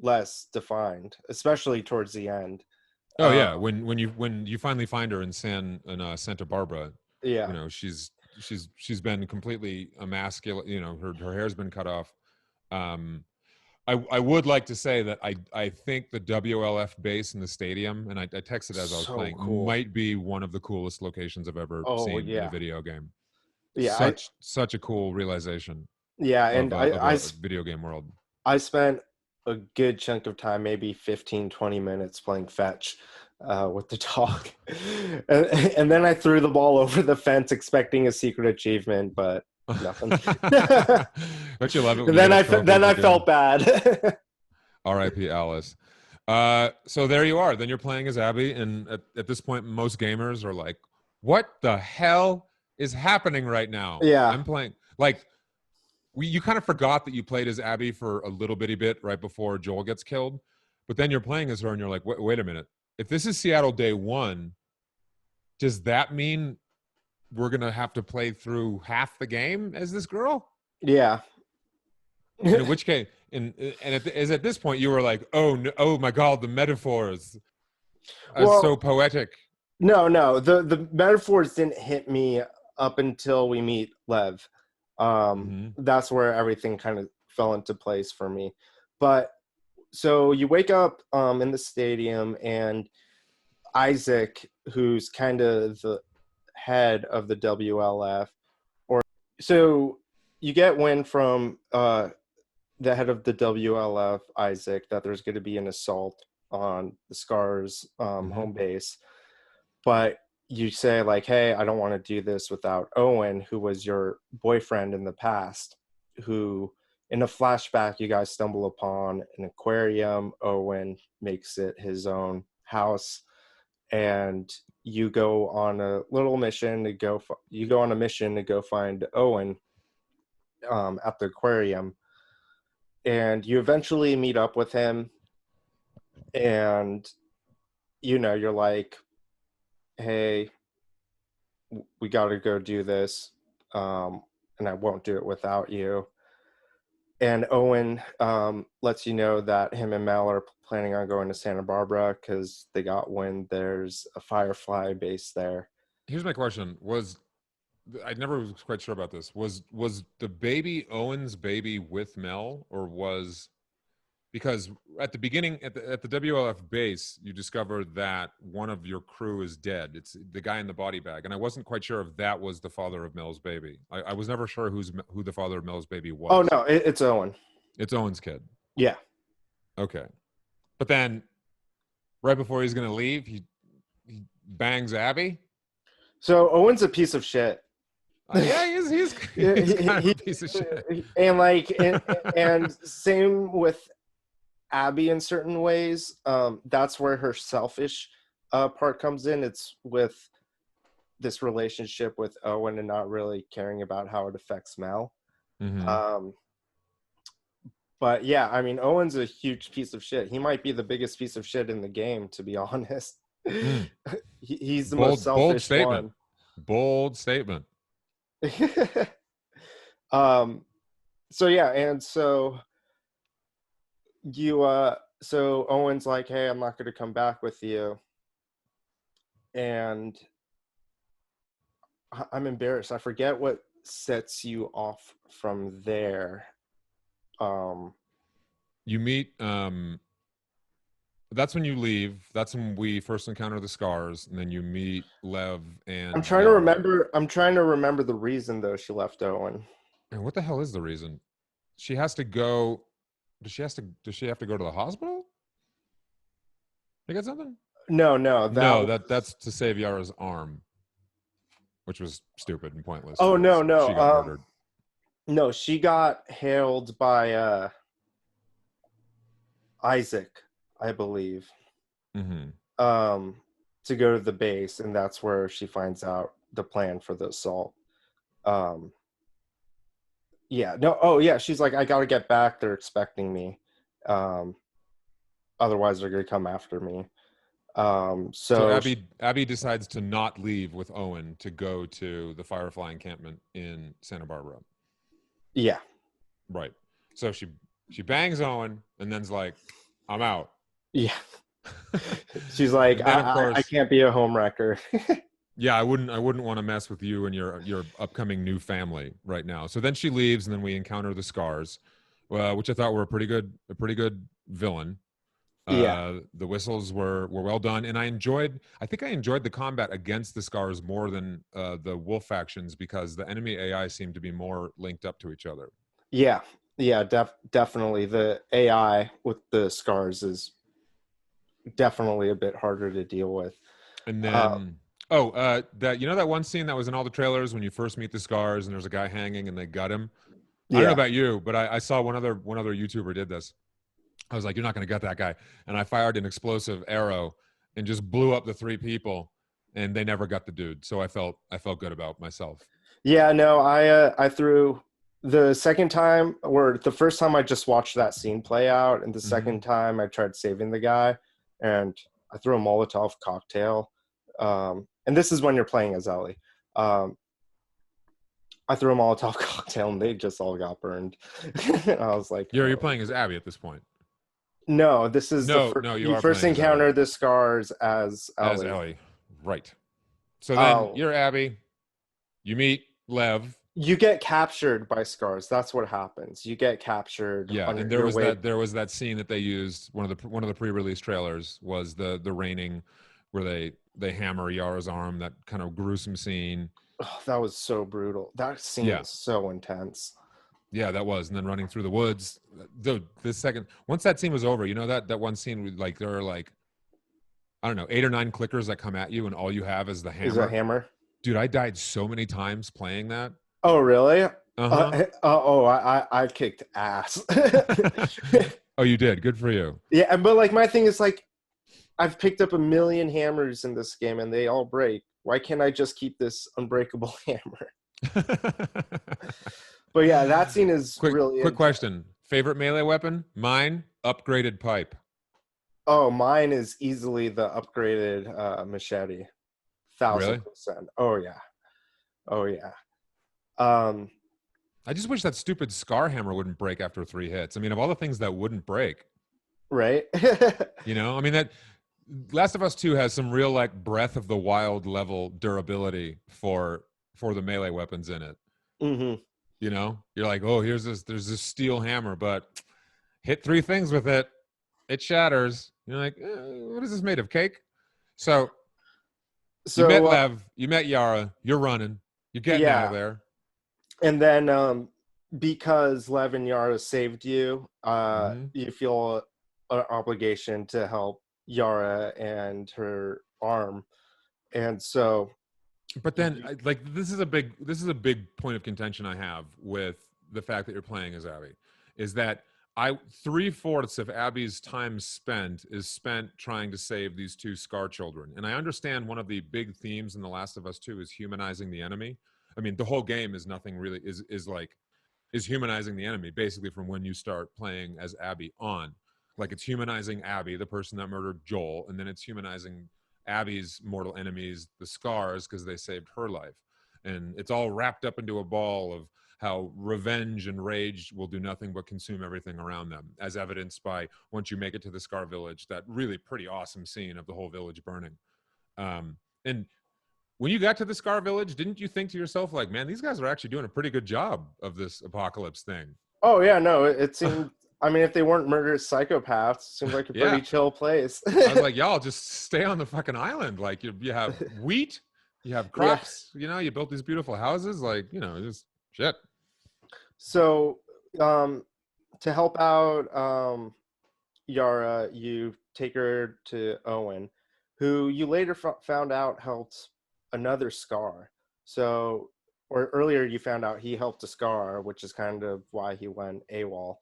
less defined, especially towards the end. Oh yeah, when you finally find her in Santa Barbara, Yeah. she's been completely emasculate. Her hair's been cut off. I would like to say that I think the WLF base in the stadium, and I texted as I was So playing, cool. might be one of the coolest locations I've ever seen in a video game. Yeah. Such a cool realization Yeah, and of a video game world. I spent a good chunk of time, maybe 15, 20 minutes playing fetch with the dog. and then I threw the ball over the fence expecting a secret achievement, but nothing. Don't you love it when then you get a then trophy I for the felt game? bad. R.I.P. Alice. So there you are. Then you're playing as Abby, and at this point, most gamers are like, "What the hell is happening right now?" Yeah. I'm playing like you kind of forgot that you played as Abby for a little bitty bit right before Joel gets killed, but then you're playing as her, and you're like, "Wait a minute. If this is Seattle Day 1, does that mean we're gonna have to play through half the game as this girl?" Yeah. And in which case, is at this point you were like, "Oh no, oh my God, the metaphors are so poetic." No. The metaphors didn't hit me up until we meet Lev. That's where everything kind of fell into place for me. But so you wake up in the stadium, and Isaac, who's kind of the head of the WLF, so you get wind from the head of the WLF, Isaac, that there's going to be an assault on the Scars home base. But you say like, hey, I don't want to do this without Owen, who was your boyfriend in the past, who in a flashback you guys stumble upon an aquarium. Owen makes it his own house, and you go on a little mission to go find Owen at the aquarium, and you eventually meet up with him, and you're like, hey, we got to go do this, and I won't do it without you. And Owen lets you know that him and Mel are planning on going to Santa Barbara because they got wind there's a Firefly base there. Here's my question: I never was quite sure about this. Was the baby Owen's baby with Mel, or was, because at the beginning at the WLF base you discover that one of your crew is dead. It's the guy in the body bag, and I wasn't quite sure if that was the father of Mel's baby. I was never sure who the father of Mel's baby was. Oh no, it's Owen. It's Owen's kid. Yeah. Okay, but then right before he's gonna leave, he bangs Abby. So Owen's a piece of shit. Yeah, he's kind of a piece of shit. And same with Abby in certain ways. That's where her selfish part comes in. It's with this relationship with Owen and not really caring about how it affects Mel. But yeah, I mean, Owen's a huge piece of shit. He might be the biggest piece of shit in the game, to be honest. He's the most selfish one. Bold statement. So yeah, and so so Owen's like, hey, I'm not going to come back with you, and I'm embarrassed. I forget what sets you off from there. You meet that's when you leave. That's when we first encounter the Scars, and then you meet Lev and I'm trying to remember the reason though she left Owen. And what the hell is the reason? She has to go. Does she have to go to the hospital? You got something? No, that's to save Yara's arm, which was stupid and pointless. Oh no, she got murdered. No, she got hailed by Isaac, I believe, to go to the base, and that's where she finds out the plan for the assault. She's like, I gotta get back, they're expecting me, otherwise they're gonna come after me. So Abby decides to not leave with Owen to go to the Firefly encampment in Santa Barbara. Yeah. Right. So She bangs Owen and then's like, I'm out. Yeah. She's like, And then of I course, can't be a home wrecker. yeah, I wouldn't want to mess with you and your upcoming new family right now. So then she leaves, and then we encounter the Scars, which I thought were a pretty good villain. Yeah. The whistles were well done, and I think I enjoyed the combat against the Scars more than the wolf factions, because the enemy AI seemed to be more linked up to each other. Yeah. Yeah, definitely. The AI with the scars is definitely a bit harder to deal with. And Uh, then that that one scene that was in all the trailers when you first meet the Scars and there's a guy hanging and they gut him. I don't know yeah. about you, but I saw one other YouTuber did this. I was like, you're not going to gut that guy. And I fired an explosive arrow and just blew up the three people, and they never got the dude. So I felt good about myself. Yeah, no, I threw the second time, or the first time I just watched that scene play out, and the Mm-hmm. second time I tried saving the guy, and I threw a Molotov cocktail. And this is when you're playing as Ellie. I threw a Molotov cocktail and they just all got burned. I was like, You're oh. playing as Abby at this point. No, this is the No, you you are first playing as Ellie. encounter the scars as As Ellie. Ellie, right? So then Oh, you're Abby. You meet Lev. you get captured by scars. That's what happens. You get captured Yeah, on and your way. there was that scene that they used, one of the pre-release trailers was the raining, where they hammer Yara's arm, that kind of gruesome scene. Oh, that was so brutal. That scene Yeah. was so intense. Yeah, that was. And then running through the woods. Dude, this second, once that scene was over, that one scene with, like, there are like, I don't know, 8 or 9 clickers that come at you and all you have is the Is a hammer. hammer? Dude, I died so many times playing that. Oh, really? Uh-huh. I kicked ass. Oh, you did. Good for you. Yeah, but like my thing is like I've picked up a million hammers in this game and they all break. Why can't I just keep this unbreakable hammer? But yeah, that scene is really Quick intense. question. Favorite melee weapon? Mine, upgraded pipe. Oh, mine is easily the upgraded machete. Really? 1,000%. Oh yeah. Oh yeah. Um, I just wish that stupid Scar hammer wouldn't break after 3 hits. I mean, of all the things that wouldn't break, right? I mean, that Last of Us 2 has some real, like, Breath of the Wild level durability for the melee weapons in it. Mm-hmm. You're like, oh, there's this steel hammer, but hit 3 things with it, it shatters. You're like, what is this made of, cake? So you met So Lev, you met Yara, you're running, you're getting out of yeah, there. and then because Lev and Yara saved you, Mm-hmm. you feel an obligation to help Yara and her arm, and so But then, like, this is a big point of contention I have with the fact that you're playing as Abby, is that 3/4 of Abby's time spent is spent trying to save these 2 Scar children. And I understand one of the big themes in The Last of Us 2 is humanizing the enemy. I mean, the whole game is nothing really is humanizing the enemy, basically, from when you start playing as Abby on. Like, it's humanizing Abby, the person that murdered Joel, and then it's humanizing Abby's mortal enemies, the Scars, because they saved her life. And it's all wrapped up into a ball of how revenge and rage will do nothing but consume everything around them, as evidenced by, once you make it to the Scar village, that really pretty awesome scene of the whole village burning. And when you got to the Scar village, didn't you think to yourself, like, man, these guys are actually doing a pretty good job of this apocalypse thing? oh yeah, no, it seemed. I mean, if they weren't murderous psychopaths, it seemed like a Yeah. pretty chill place. I was like, y'all just stay on the fucking island. Like, you have wheat, you have Yeah. crops, you built these beautiful houses, like, just shit. So, to help out Yara, you take her to Owen, who you later found out helped another Scar. So, or earlier you found out he helped a Scar, which is kind of why he went AWOL.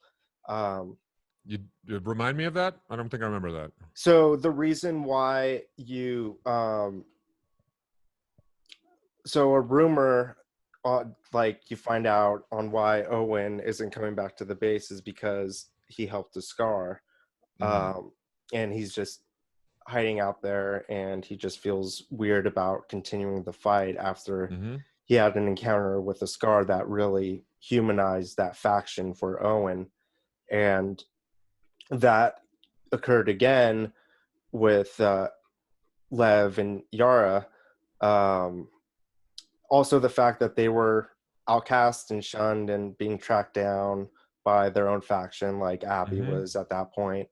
You remind me of that? I don't think I remember that. So the reason why so a rumor, like you find out on why Owen isn't coming back to the base is because he helped a Scar, Mm-hmm. and he's just hiding out there, and he just feels weird about continuing the fight after Mm-hmm. he had an encounter with a Scar that really humanized that faction for Owen. and that occurred again with Lev and Yara. Um, Also, the fact that they were outcast and shunned and being tracked down by their own faction, like Abby Mm-hmm. was at that point.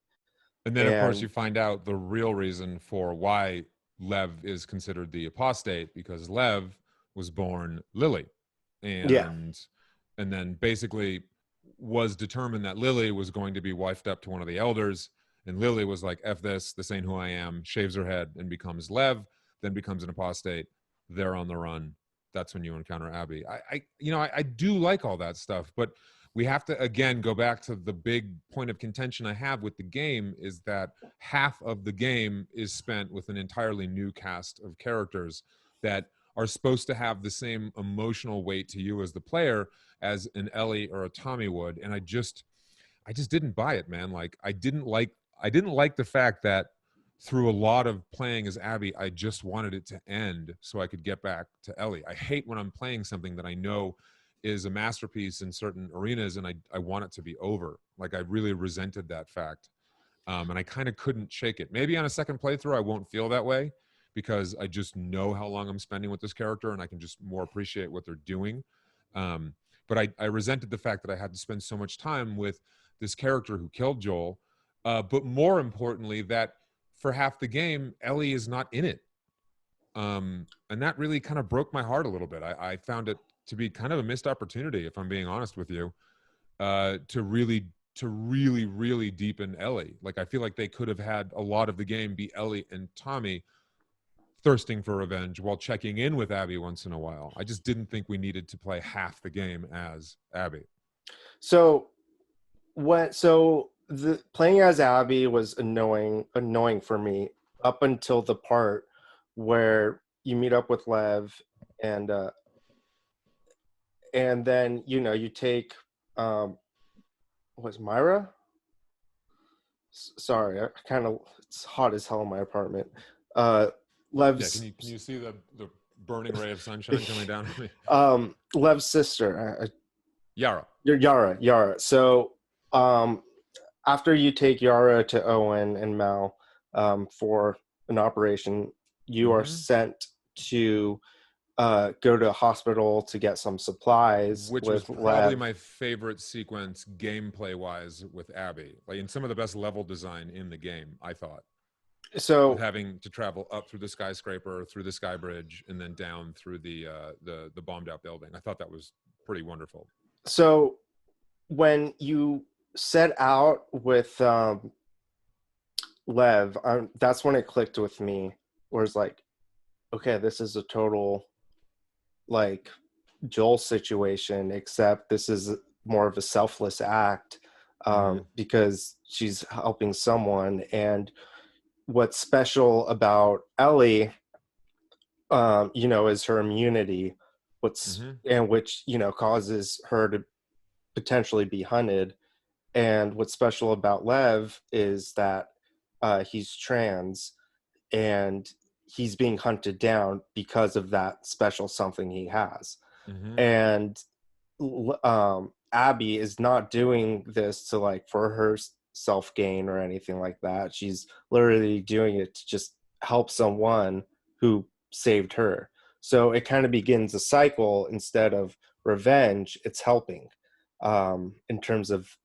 And then, of course, And you find out the real reason for why Lev is considered the apostate, because Lev was born Lily, yeah, and then basically was determined that Lily was going to be wifed up to one of the elders, and Lily was like, "F this ain't who I am," shaves her head and becomes Lev, then becomes an apostate. They're on the run. That's when you encounter Abby. I do like all that stuff, but we have to again go back to the big point of contention I have with the game is that half of the game is spent with an entirely new cast of characters that are supposed to have the same emotional weight to you as the player as an Ellie or a Tommy would, and I just didn't buy it, man. Like I didn't like the fact that through a lot of playing as Abby, I just wanted it to end so I could get back to Ellie. I hate when I'm playing something that I know is a masterpiece in certain arenas and I want it to be over. Like I really resented that fact. And I kind of couldn't shake it. Maybe on a second playthrough, I won't feel that way because I just know how long I'm spending with this character and I can just more appreciate what they're doing. But I resented the fact that I had to spend so much time with this character who killed Joel. But more importantly, that for half the game, Ellie is not in it. And that really kind of broke my heart a little bit. I found it to be kind of a missed opportunity, if I'm being honest with you, to really deepen Ellie. Like I feel like they could have had a lot of the game be Ellie and Tommy thirsting for revenge while checking in with Abby once in a while. I just didn't think we needed to play half the game as Abby. So the playing as Abby was annoying for me up until the part where you meet up with Lev and then you take was Myra? Sorry, I kind of it's hot as hell in my apartment. Yeah, Lev's can you see the burning ray of sunshine coming down on me? Lev's sister, Yara. Yara. So after you take Yara to Owen and Mal for an operation, you are sent to go to a hospital to get some supplies Which was with probably Lev. my favorite sequence gameplay wise with Abby. Like in some of the best level design in the game, I thought. With So having to travel up through the skyscraper, through the sky bridge, and then down through the bombed out building. I thought that was pretty wonderful. so when you set out with Lev, that's when it clicked with me, where it's like, okay, this is a total like Joel situation, except this is more of a selfless act because she's helping someone. And what's special about Ellie, is her immunity, which causes her to potentially be hunted. And what's special about Lev is that he's trans and he's being hunted down because of that special something he has. And Abby is not doing this to like for her self gain or anything like that. She's literally doing it to just help someone who saved her. So it kind of begins a cycle. Instead of revenge, it's helping in terms of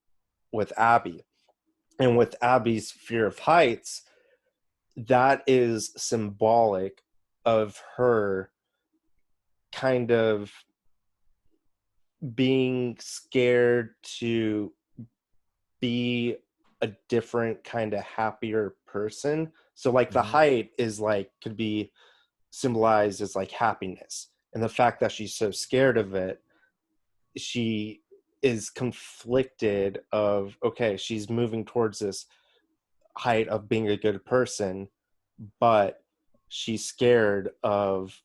with Abby. And with Abby's fear of heights, that is symbolic of her kind of being scared to be a different kind of happier person. So like the height is like could be symbolized as like happiness, and the fact that she's so scared of it, she is conflicted of okay, she's moving towards this height of being a good person, but she's scared of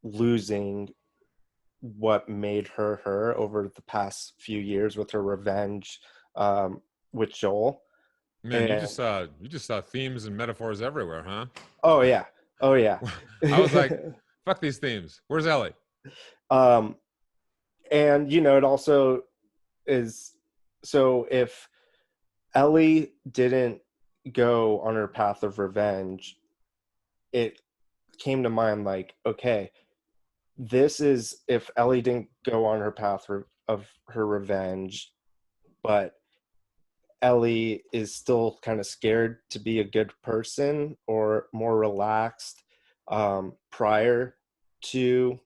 losing what made her her over the past few years with her revenge with Joel. Man, And you just saw themes and metaphors everywhere, huh? oh yeah, oh yeah. I was like, fuck these themes. Where's Ellie? And it also is so if Ellie didn't go on her path of revenge, it came to mind like, okay, this is if Ellie didn't go on her path of her revenge, but Ellie is still kind of scared to be a good person or more relaxed prior to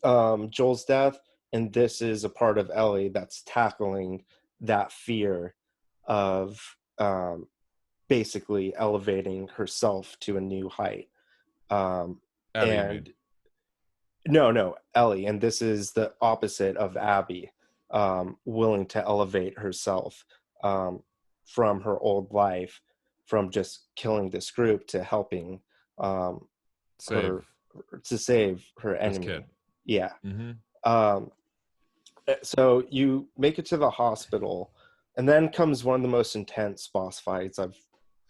Joel's death. And this is a part of Ellie that's tackling that fear of basically elevating herself to a new height. Abby, you mean? And no, Ellie. And this is the opposite of Abby, willing to elevate herself from her old life, from just killing this group to helping her Save to save her this enemy. kid. Yeah. Mm-hmm. So you make it to the hospital, and then comes one of the most intense boss fights I've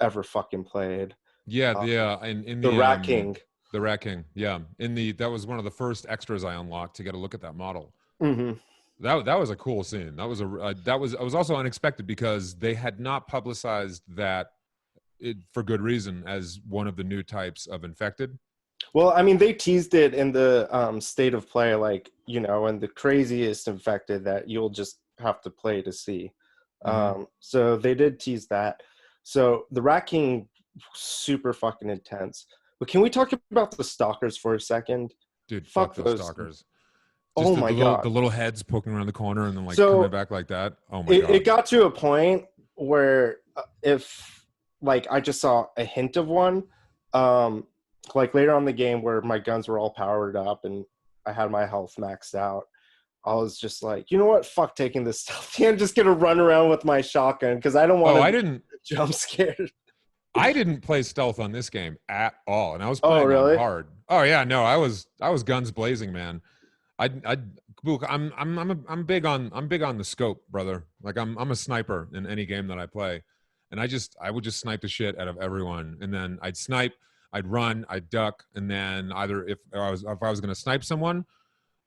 ever fucking played. Yeah, in The Rat King. the Rat King. Yeah, that was one of the first extras I unlocked to get a look at that model. Mm-hmm. That was a cool scene. That was also unexpected because they had not publicized that for good reason as one of the new types of infected. Well, I mean, they teased it in the state of play, like, and the craziest infected that you'll just have to play to see. Mm-hmm. So they did tease that. So the Rat King, super fucking intense. But can we talk about the stalkers for a second? Dude, Fuck fuck those those. stalkers. Oh Just my the God. little heads poking around the corner and then like So coming back like that. Oh my God. it got to a point where if like I just saw a hint of one, like later on in the game where my guns were all powered up and I had my health maxed out, I was just like, you know what? Fuck taking this stuff. I'm just gonna run around with my shotgun because I don't want to I didn't jump scared. I didn't play stealth on this game at all, and I was Oh, playing on really? hard. Oh yeah, no, I was guns blazing, man. I'm big on the scope, brother. Like I'm a sniper in any game that I play, and I would just snipe the shit out of everyone, and then I'd snipe, I'd run, I'd duck, and then either if I was gonna snipe someone,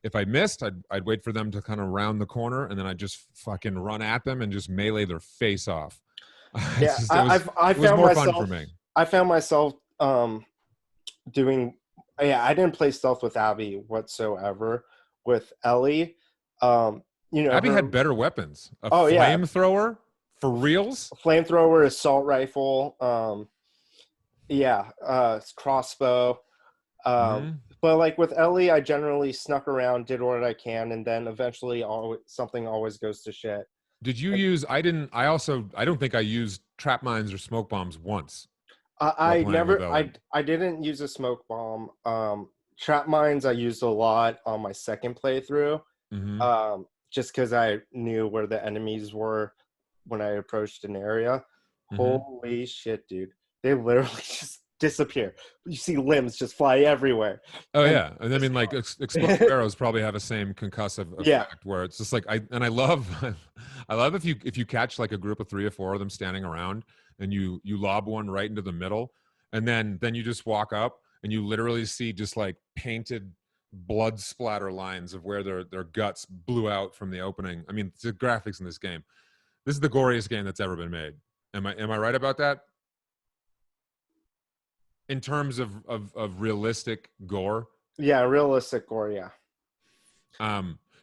if I missed, I'd wait for them to kind of round the corner, and then I'd just fucking run at them and just melee their face off. Yeah, It was more fun for me. I found myself doing. Yeah, I didn't play stealth with Abby whatsoever. With Ellie, Abby had better weapons. A yeah, flamethrower for reals. flamethrower, assault rifle, crossbow. Mm-hmm. But like with Ellie, I generally snuck around, did what I can, and then eventually something always goes to shit. Did you use? I didn't. I don't think I used trap mines or smoke bombs once. While playing with Ellie. I didn't use a smoke bomb. Trap mines I used a lot on my second playthrough. Mm-hmm. Just because I knew where the enemies were when I approached an area. Mm-hmm. Holy shit, dude. They literally just disappear. You see limbs just fly everywhere. Oh yeah, and I mean like explosive arrows probably have the same concussive effect where it's just like I love I love if you catch like a group of 3 or 4 of them standing around and you lob one right into the middle and then you just walk up and you literally see just like painted blood splatter lines of where their guts blew out from the opening. I mean, the graphics in this game. This is the goriest game that's ever been made. Am I right about that? In terms of realistic gore? Yeah, realistic gore, yeah.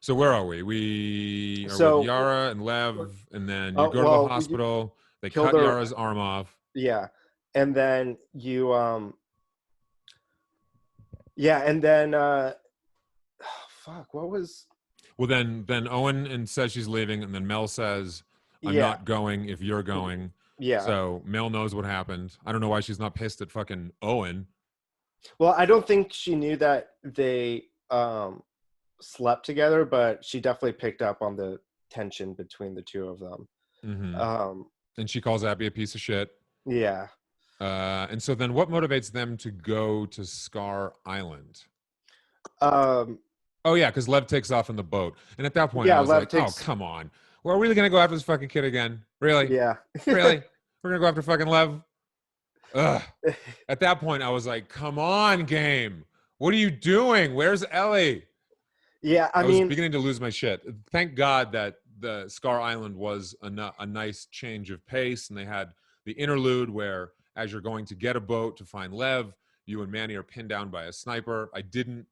So where are we? We are with Yara and Lev, and then you go to the hospital. They cut Yara's arm off. Yeah. And then you and then fuck, what was Well then Owen and says she's leaving, and then Mel says, I'm not going if you're going. Yeah. So Mel knows what happened. I don't know why she's not pissed at fucking Owen. Well, I don't think she knew that they slept together, but she definitely picked up on the tension between the two of them. Mm-hmm. And she calls Abby a piece of shit. Yeah. And so then what motivates them to go to Scar Island? Oh yeah, because Lev takes off in the boat. And at that point I was like, oh, come on. Well, are we really going to go after this fucking kid again? Really? Yeah. Really? We're going to go after fucking Lev? Ugh. At that point, I was like, come on, game. What are you doing? Where's Ellie? Yeah, I was beginning to lose my shit. Thank God that the Scar Island was a nice change of pace, and they had the interlude where, as you're going to get a boat to find Lev, you and Manny are pinned down by a sniper. I didn't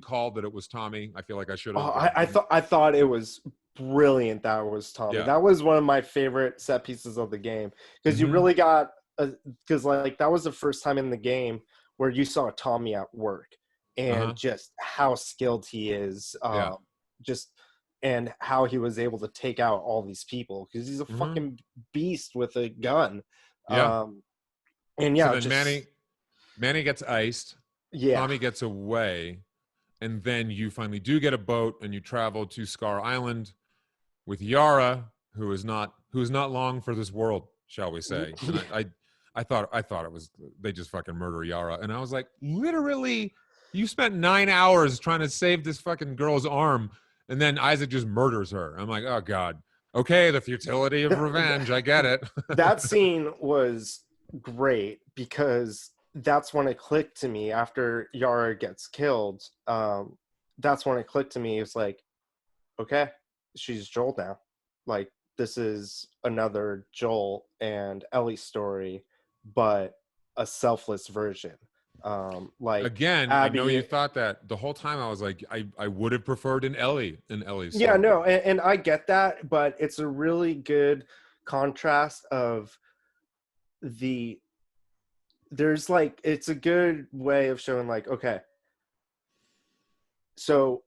call that it was Tommy. I feel like I should have. I thought it was brilliant that it was Tommy. Yeah. That was one of my favorite set pieces of the game, because you really got because like that was the first time in the game where you saw Tommy at work, and just how skilled he is, just and how he was able to take out all these people, because he's a fucking beast with a gun. And so then Manny gets iced. Yeah. Tommy gets away, and then you finally do get a boat, and you travel to Scar Island with Yara, who is not long for this world, shall we say? And I thought it was, they just fucking murder Yara, and I was like, literally, you spent 9 hours trying to save this fucking girl's arm, and then Isaac just murders her. I'm like, oh god, okay, the futility of revenge. I get it. That scene was great, because that's when it clicked to me after Yara gets killed. That's when it clicked to me. It's like, okay, she's Joel now. Like, this is another Joel and Ellie story, but a selfless version. Like, again, Abby, I know you thought that the whole time. I was like, I would have preferred an Ellie's story. Yeah, no, and I get that, but it's a really good contrast of there's like, it's a good way of showing like, okay, so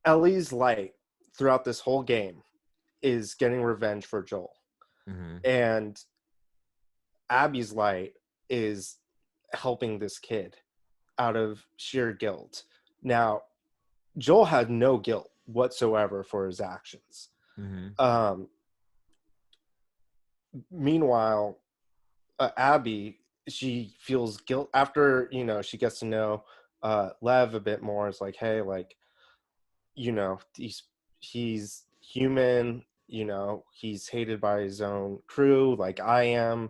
Ellie's light throughout this whole game is getting revenge for Joel, and Abby's light is helping this kid out of sheer guilt. Now, Joel had no guilt whatsoever for his actions. Meanwhile, Abby, she feels guilt after, she gets to know Lev a bit more. It's like, hey, like, he's human, he's hated by his own crew like I am,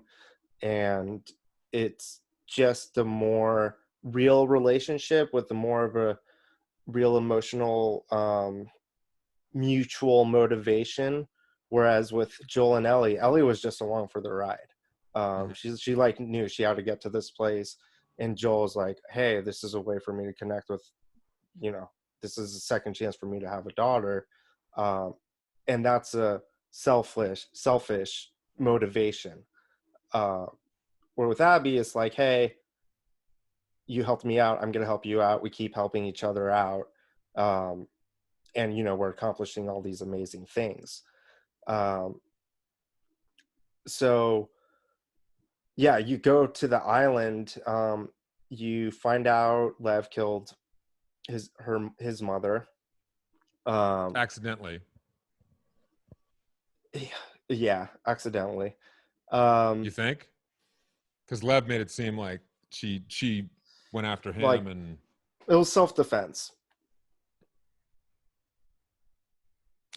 and it's just a more real relationship with a more of a real emotional mutual motivation. Whereas with Joel and Ellie was just along for the ride. She like knew she had to get to this place, and Joel's like, hey, this is a way for me to connect with, this is a second chance for me to have a daughter. And that's a selfish motivation. Where with Abby, it's like, hey, you helped me out, I'm going to help you out. We keep helping each other out. And, we're accomplishing all these amazing things. So, yeah, you go to the island. You find out Lev killed his mother. Accidentally. Yeah, accidentally. You think? Because Lev made it seem like she went after him, like, and it was self-defense.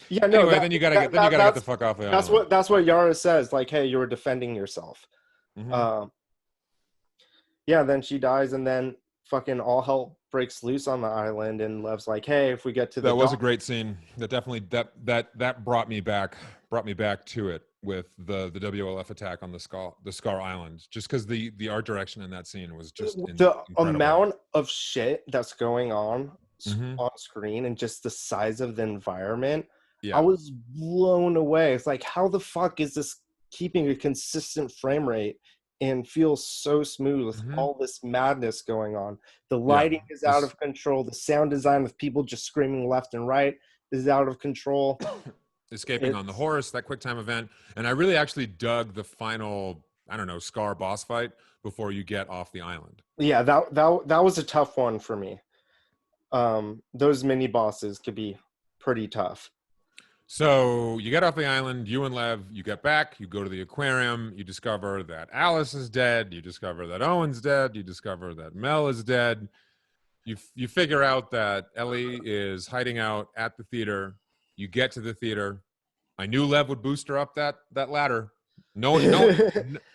Yeah, no. Anyway, then you gotta get the fuck off the island. That's what Yara says. Like, hey, you were defending yourself. Yeah. Then she dies, and then fucking all hell breaks loose on the island. And Lev's like, hey, if we get to that was a great scene. That definitely that brought me back to it with the WLF attack on the Scar Island. Just because the art direction in that scene was just incredible. Amount of shit that's going on screen, and just the size of the environment. Yeah. I was blown away. It's like, how the fuck is this keeping a consistent frame rate and feels so smooth with all this madness going on? The lighting is out of control. The sound design with people just screaming left and right is out of control. Escaping on the horse, that quick time event. And I really actually dug the final, Scar boss fight before you get off the island. Yeah, that was a tough one for me. Those mini bosses could be pretty tough. So you get off the island, you and Lev, you get back, you go to the aquarium, you discover that Alice is dead, you discover that Owen's dead, you discover that Mel is dead. You figure out that Ellie is hiding out at the theater. You get to the theater. I knew Lev would boost her up that ladder. No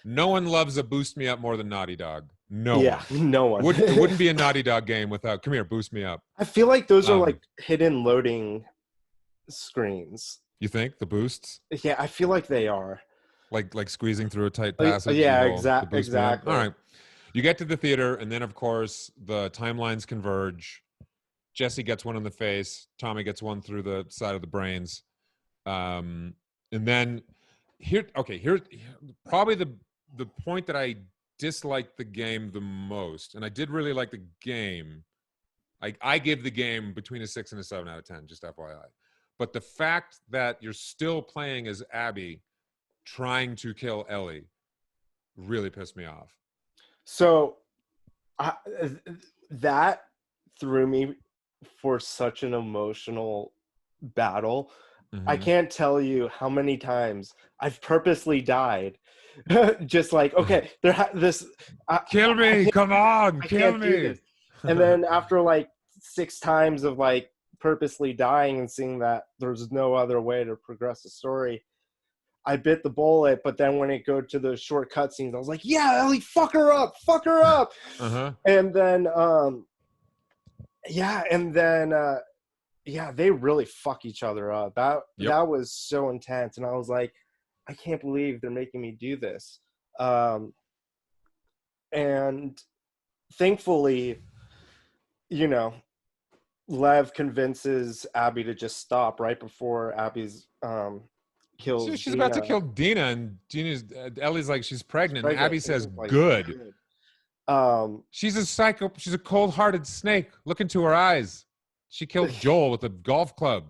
one loves a boost me up more than Naughty Dog. No one. It wouldn't be a Naughty Dog game without, come here, boost me up. I feel like those are like hidden loading screens. You think the boosts, Yeah, I feel like they are. like squeezing through a tight passage, Yeah, the boost man. All exactly. right, you get to the theater, and then of course the timelines converge. Jesse gets one in the face. Tommy gets one through the side of the brains. And then here probably the point that I disliked the game the most, and I did really like the game. I give the game between a 6 and a 7 out of 10, just FYI. But the fact that you're still playing as Abby trying to kill Ellie really pissed me off. So I, that threw me for such an emotional battle. I can't tell you how many times I've purposely died. Just like, okay, this. Kill me! Come on, I kill can't do me! this. And then after like 6 times of like purposely dying and seeing that there's no other way to progress the story, I bit the bullet. But then when it go to the short cutscenes, I was like, yeah, Ellie, fuck her up, fuck her up. And then, yeah, and then, yeah, they really fuck each other up. That was so intense, and I was like, I can't believe they're making me do this. And thankfully, you know, Lev convinces Abby to just stop right before Abby's kills She's about to Dina. kill Dina, and Ellie's like, she's pregnant. And Abby says, Like, good. Um, She's a psycho. She's a cold-hearted snake. Look into her eyes. She killed Joel with a golf club.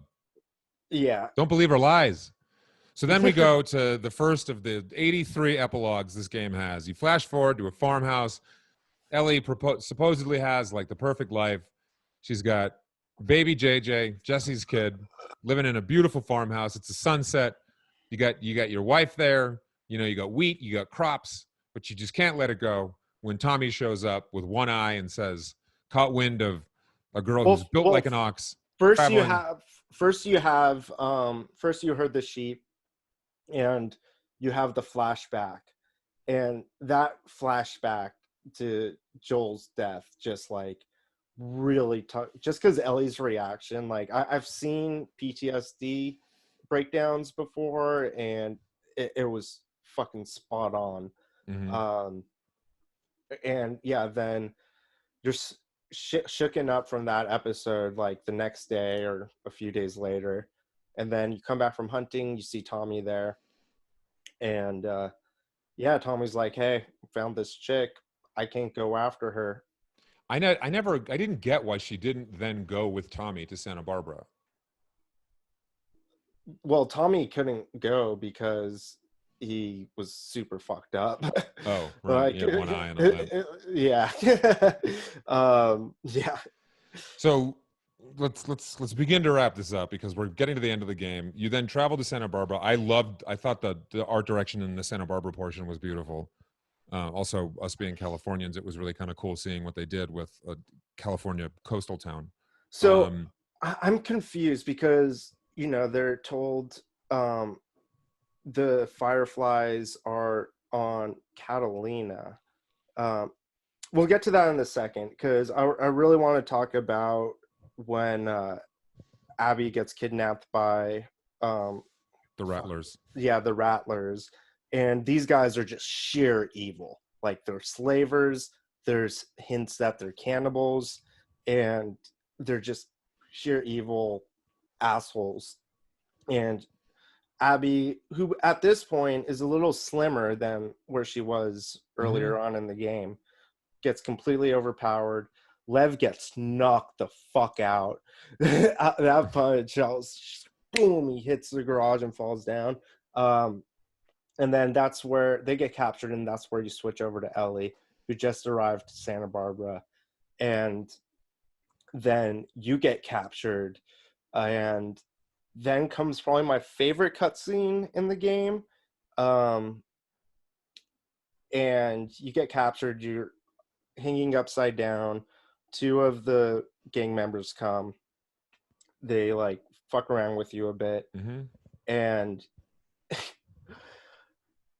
yeah. Don't believe her lies. So then we go to the first of the 83 epilogues this game has. You flash forward to a farmhouse. Ellie supposedly has like the perfect life. She's got baby JJ, Jesse's kid, living in a beautiful farmhouse. It's a sunset. You got your wife there. You know, you got wheat, you got crops, but you just can't let it go when Tommy shows up with one eye and says, caught wind of a girl who's built like an ox. First you Traveling. first you heard the sheep, and you have the flashback, and that flashback to Joel's death just like really just because Ellie's reaction, like I've seen PTSD breakdowns before, and it was fucking spot on. And yeah, then you're shooken up from that episode like the next day or a few days later, and then you come back from hunting, you see Tommy there, and yeah, Tommy's like, hey, found this chick, I can't go after her. I didn't get why she didn't then go with Tommy to Santa Barbara. Well, Tommy couldn't go because he was super fucked up. Oh, right. He had one eye and a limp. Yeah. Yeah. So let's begin to wrap this up because we're getting to the end of the game. You then travel to Santa Barbara. I thought the art direction in the Santa Barbara portion was beautiful. Also, us being Californians, it was really kind of cool seeing what they did with a California coastal town. So I'm confused because, you know, they're told the Fireflies are on Catalina. We'll get to that in a second because I really want to talk about when Abby gets kidnapped by the Rattlers. Yeah, the Rattlers. And these guys are just sheer evil. Like, they're slavers. There's hints that they're cannibals. And they're just sheer evil assholes. And Abby, who at this point is a little slimmer than where she was earlier on in the game, gets completely overpowered. Lev gets knocked the fuck out. That punch, boom, he hits the garage and falls down. And then that's where they get captured, and that's where you switch over to Ellie, who just arrived to Santa Barbara. And then you get captured, and then comes probably my favorite cutscene in the game. And you get captured, you're hanging upside down. 2 of the gang members come. They like fuck around with you a bit. And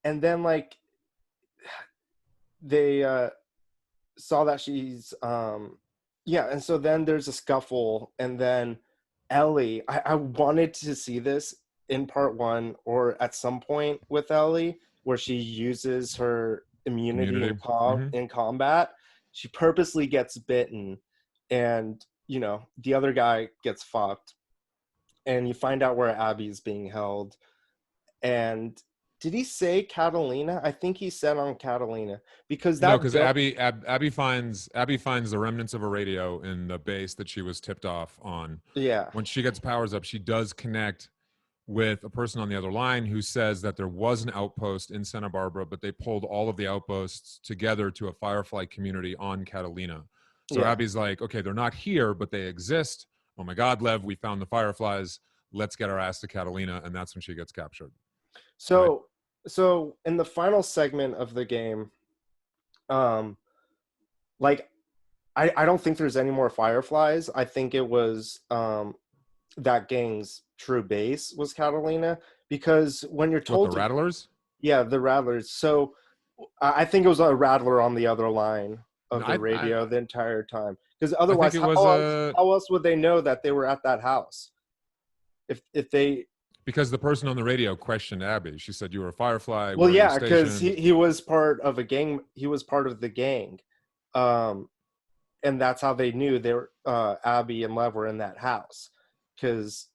and then like they saw that she's yeah, and so then there's a scuffle, and then Ellie, I wanted to see this in part 1 or at some point with Ellie where she uses her immunity Immunity. in combat. She purposely gets bitten, and the other guy gets fucked, and you find out where Abby's being held. And did he say Catalina? I think he said on Catalina, because No, that because Abby finds the remnants of a radio in the base that she was tipped off on. yeah. When she gets powers up, she does connect with a person on the other line who says that there was an outpost in Santa Barbara, but they pulled all of the outposts together to a Firefly community on Catalina. So Yeah. Abby's like, okay, they're not here, but they exist. Oh my God, Lev, we found the Fireflies. Let's get our ass to Catalina. And that's when she gets captured. Right? So in the final segment of the game, like I don't think there's any more Fireflies. I think it was that gang's true base was Catalina, because when you're What, told the Rattlers? yeah, the Rattlers. So I think it was a Rattler on the other line of the radio the entire time, because I think otherwise it was how else would they know that they were at that house if they because the person on the radio questioned Abby. She said, "You were a Firefly. well, Where are you yeah, because stationed?" he was part of a gang. He was part of the gang, um, and that's how they knew they were Abby and Lev were in that house, because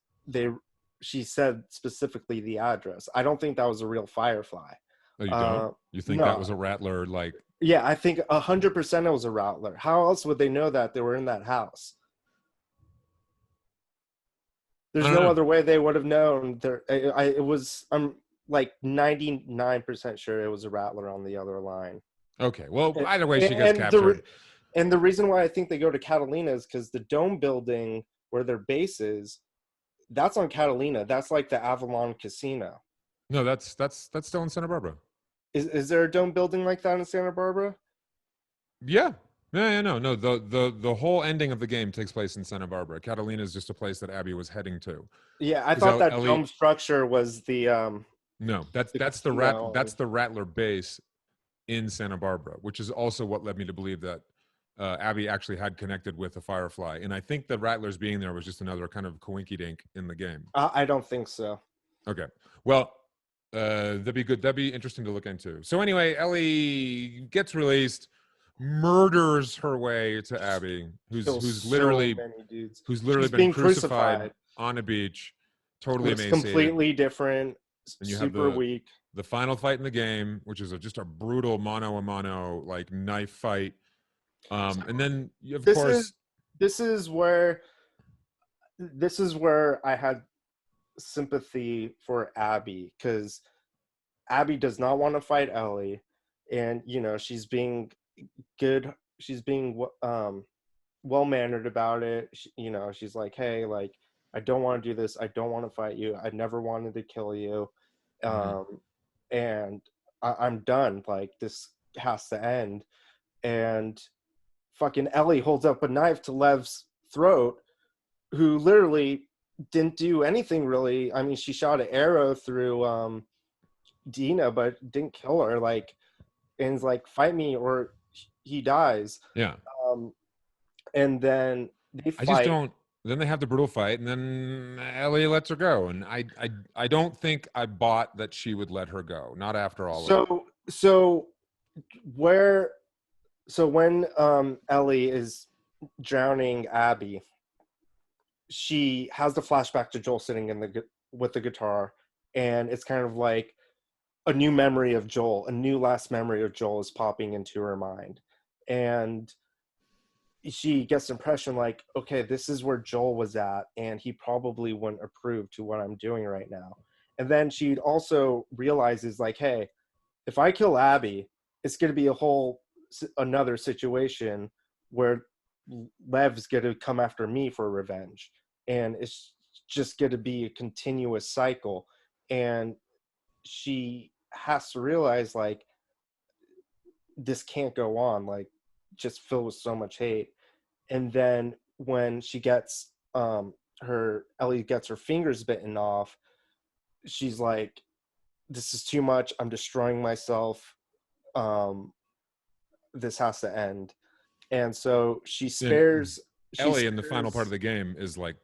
she said specifically the address. I don't think that was a real Firefly. Oh, you don't? You think No. that was a Rattler? Like, Yeah, I think 100% it was a Rattler. How else would they know that they were in that house? There's I don't no know. other way they would have known. I'm like 99% sure it was a Rattler on the other line. Okay. Well, either way, she gets captured. And the reason why I think they go to Catalina is because the dome building where their base is, that's on Catalina. That's like the Avalon Casino. No, that's still in Santa Barbara. Is there a dome building like that in Santa Barbara? Yeah. No. The whole ending of the game takes place in Santa Barbara. Catalina is just a place that Abby was heading to. Yeah, I thought that dome structure was the No, that's the Rattler base in Santa Barbara, which is also what led me to believe that Abby actually had connected with a Firefly. And I think the Rattlers being there was just another kind of coinky dink in the game. I don't think so. Okay. Well, that'd be good. That'd be interesting to look into. So anyway, Ellie gets released, murders her way to Abby, who's literally been crucified on a beach, totally emaciated, completely different, and you super have weak. The final fight in the game, which is just a brutal mano a mano like knife fight. And then this is where I had sympathy for Abby, because Abby does not want to fight Ellie, and she's being good, she's being well mannered about it. She's like, hey, like, I don't want to do this, I don't want to fight you, I never wanted to kill you, and I'm done, like, this has to end. And fucking Ellie holds up a knife to Lev's throat, who literally didn't do anything really. I mean, she shot an arrow through Dina, but didn't kill her. Like, and is like, fight me or he dies. Yeah. And then they fight. Then they have the brutal fight, and then Ellie lets her go. And I don't think I bought that she would let her go. Not after all of it. So when Ellie is drowning Abby, she has the flashback to Joel sitting with the guitar, and it's kind of like a new memory of Joel, a new last memory of Joel is popping into her mind. And she gets the impression like, okay, this is where Joel was at, and he probably wouldn't approve to what I'm doing right now. And then she also realizes like, hey, if I kill Abby, it's going to be another situation where Lev's going to come after me for revenge, and it's just going to be a continuous cycle. And she has to realize like, this can't go on, like, just filled with so much hate. And then when she gets Ellie gets her fingers bitten off, she's like, this is too much, I'm destroying myself, this has to end. And so she spares Ellie in the final part of the game is like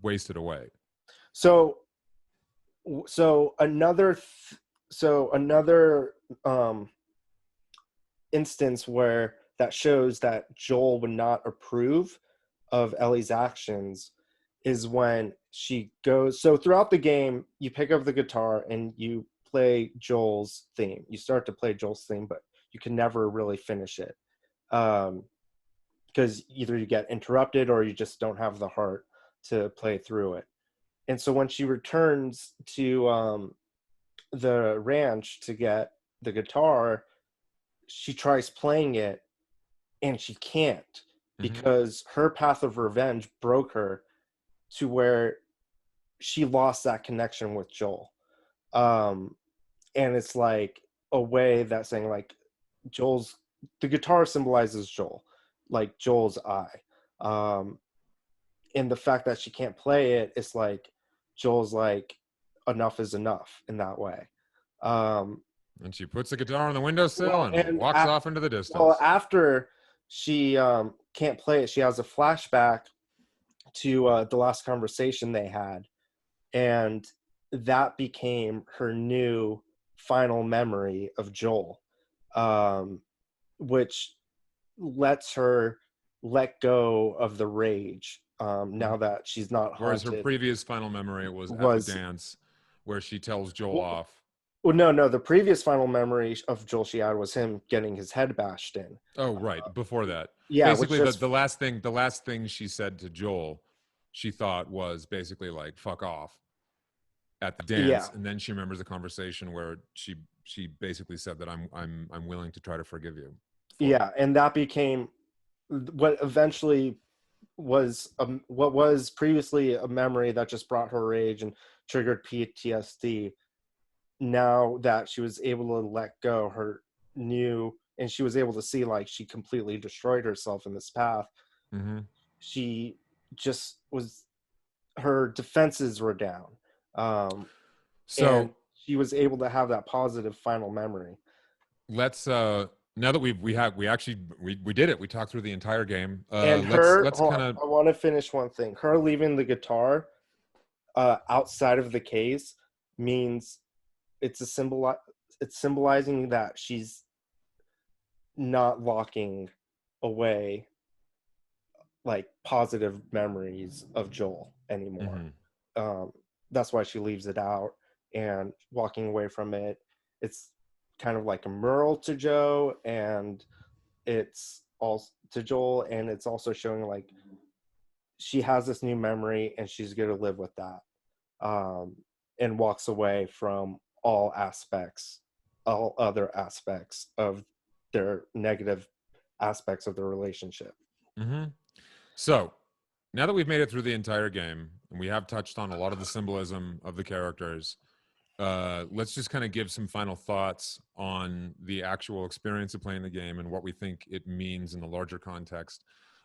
wasted away. So So another instance where that shows that Joel would not approve of Ellie's actions is when she goes. So throughout the game, you pick up the guitar and you play Joel's theme. You start to play Joel's theme, but you can never really finish it, because either you get interrupted or you just don't have the heart to play through it. And so when she returns to the ranch to get the guitar, she tries playing it and she can't, because her path of revenge broke her to where she lost that connection with Joel. And it's like a way that saying like the guitar symbolizes Joel, like Joel's eye. And the fact that she can't play it, it's like Joel's like, enough is enough in that way. And she puts the guitar on the windowsill and walks off into the distance. Well, after she can't play it, she has a flashback to the last conversation they had, and that became her new final memory of Joel, which lets her let go of the rage now that she's not haunted. Whereas her previous final memory was at the dance where she tells Joel off. Well, no, the previous final memory of Joel she had was him getting his head bashed in. Oh, right. Before that. Yeah. Basically, the last thing she said to Joel, she thought was basically like, fuck off at the dance. Yeah. And then she remembers the conversation where she basically said that I'm willing to try to forgive you. Yeah. And that became what eventually was what was previously a memory that just brought her rage and triggered PTSD. Now that she was able to let go, and she was able to see like she completely destroyed herself in this path. She just her defenses were down. So and she was able to have that positive final memory. Let's now that we did it. We talked through the entire game. And let's kind of. I want to finish one thing. Her leaving the guitar outside of the case means it's symbolizing that she's not locking away like positive memories of Joel anymore. That's why she leaves it out and walking away from it. It's kind of like a mural to Joe, and it's also to Joel, and it's also showing like she has this new memory and she's going to live with that, and walks away from all other aspects of their negative aspects of the relationship. So now that we've made it through the entire game and we have touched on a lot of the symbolism of the characters, let's just kind of give some final thoughts on the actual experience of playing the game and what we think it means in the larger context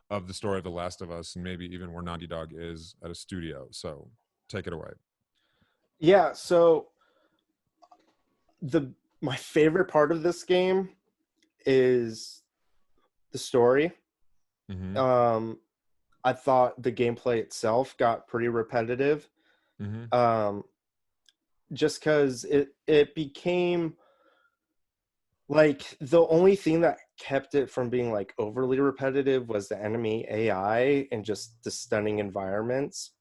of the story of The Last of Us, and maybe even where Naughty Dog is at a studio. So take it away. Yeah, so my favorite part of this game is the story. I thought the gameplay itself got pretty repetitive. Just because it became like the only thing that kept it from being like overly repetitive was the enemy AI and just the stunning environments.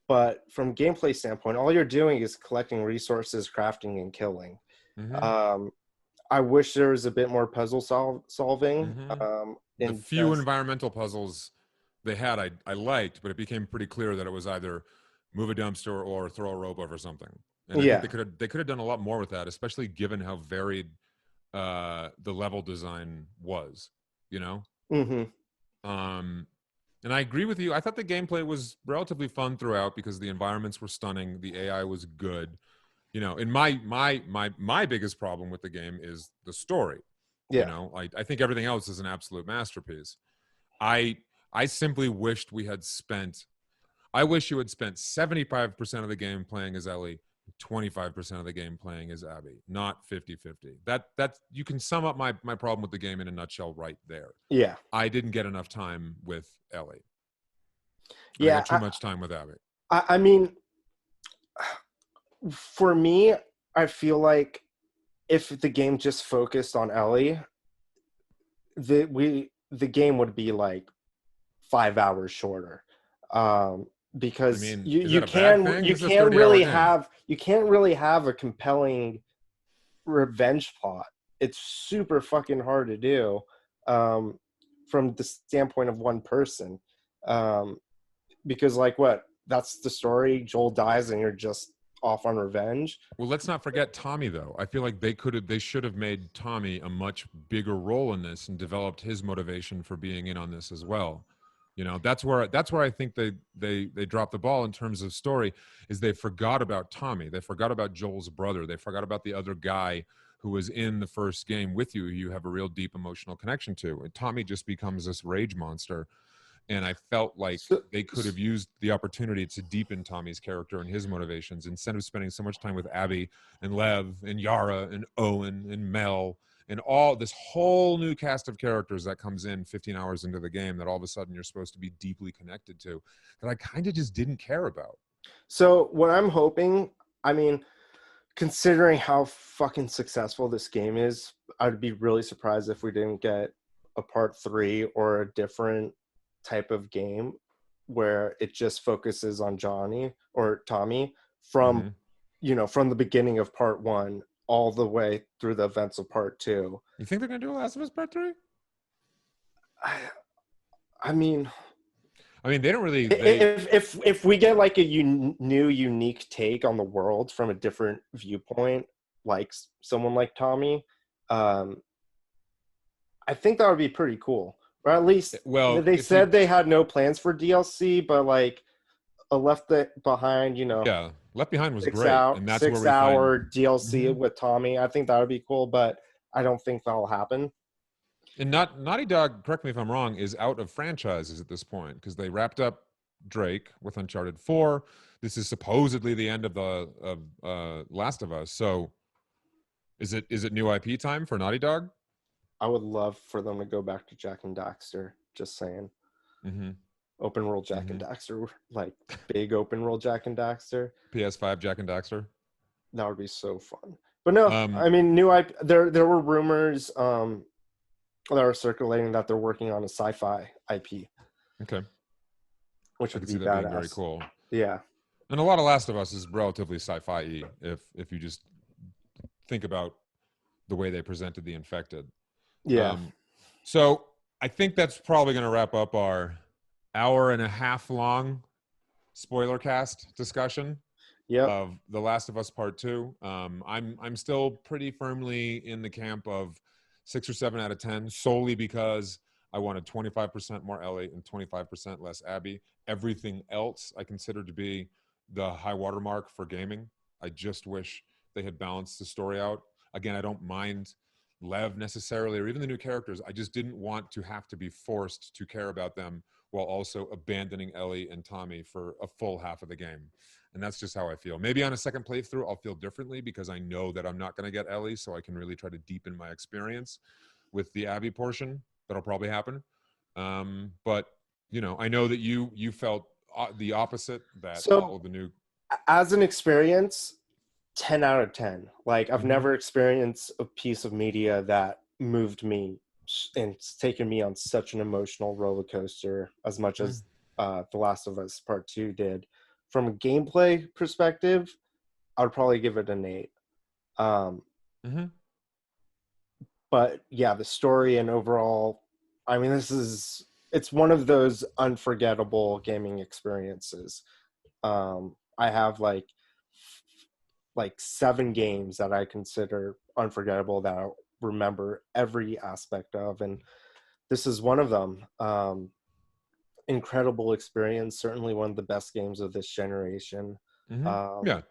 But from gameplay standpoint, all you're doing is collecting resources, crafting, and killing. I wish there was a bit more puzzle solving. The few environmental puzzles they had, I liked, but it became pretty clear that it was either move a dumpster or throw a rope over something. And I think they could have done a lot more with that, especially given how varied the level design was, you know? And I agree with you. I thought the gameplay was relatively fun throughout because the environments were stunning. The AI was good. You know, and my biggest problem with the game is the story. You know, I think everything else is an absolute masterpiece. I simply wished we had spent. I wish you had spent 75% of the game playing as Ellie, 25% of the game playing as Abby, not 50-50. That you can sum up my problem with the game in a nutshell right there. Yeah. I didn't get enough time with Ellie. Yeah. I got too much time with Abby. I mean, For me, I feel like if the game just focused on Ellie, the game would be like 5 hours shorter. I Because mean, you is that a bad thing? This is a 30-hour game. you can't really have a compelling revenge plot. It's super fucking hard to do, um, from the standpoint of one person. Um, because like what? That's the story. Joel dies, and you're just off on revenge. Well, let's not forget Tommy, though. I feel like they should have made Tommy a much bigger role in this and developed his motivation for being in on this as well. You know, that's where I think they dropped the ball in terms of story. Is they forgot about Tommy. They forgot about Joel's brother. They forgot about the other guy who was in the first game with you. You have a real deep emotional connection to, and Tommy just becomes this rage monster. And I felt like So, they could have used the opportunity to deepen Tommy's character and his motivations instead of spending so much time with Abby and Lev and Yara and Owen and Mel and all this whole new cast of characters that comes in 15 hours into the game that all of a sudden you're supposed to be deeply connected to, that I kind of just didn't care about. so what I'm hoping, I mean, considering how fucking successful this game is, I'd be really surprised if we didn't get a part 3 or a different type of game where it just focuses on Johnny or Tommy from, Mm-hmm. from the beginning of part 1 all the way through the events of part 2. You think they're going to do a Last of Us Part 3? I mean, I mean, they don't really, if we get like a new unique take on the world from a different viewpoint, like someone like Tommy, um, I think that would be pretty cool. Or at least well, they if they, said they had no plans for DLC, but like a left it behind, yeah, Left Behind was six great. out And that's where six we find, hour DLC Mhm. with Tommy. I think that would be cool, but I don't think that'll happen. And not Naughty Dog, correct me if I'm wrong, is out of franchises at this point because they wrapped up Drake with Uncharted 4. This is supposedly the end of the Last of Us. So is it new IP time for Naughty Dog? I would love for them to go back to Jack and Daxter. Just saying. Mm-hmm. Open world Jack Mm-hmm. and Daxter, like big open world Jack and Daxter. PS5 Jack and Daxter. That would be so fun. But no, Um, I mean, new IP. There were rumors that are circulating that they're working on a sci-fi IP, okay, which I would could be see that being very badass. cool. Yeah, And a lot of Last of Us is relatively sci-fi-y if you just think about the way they presented the infected. yeah, Um, so I think that's probably going to wrap up our hour and a half long Spoilercast discussion yep. of The Last of Us Part Two. I'm still pretty firmly in the camp of 6 or 7 out of 10, solely because I wanted 25% more Ellie and 25% less Abby. Everything else I consider to be the high watermark for gaming. I just wish they had balanced the story out. Again, I don't mind Lev necessarily, or even the new characters. I just didn't want to have to be forced to care about them while also abandoning Ellie and Tommy for a full half of the game. And that's just how I feel. Maybe on a second playthrough, I'll feel differently because I know that I'm not going to get Ellie, so I can really try to deepen my experience with the Abby portion. That'll probably happen. But I know that you felt the opposite. That all So the new. as an experience, 10 out of 10. Like I've Mm-hmm. never experienced a piece of media that moved me and it's taken me on such an emotional roller coaster as much as The Last of Us Part 2 did. From a gameplay perspective, I would probably give it an 8. Mm-hmm. But yeah, the story and overall, I mean, it's one of those unforgettable gaming experiences. I have like 7 games that I consider unforgettable that I remember every aspect of, and this is one of them. Incredible experience, certainly one of the best games of this generation. Mm-hmm. Um, Yeah,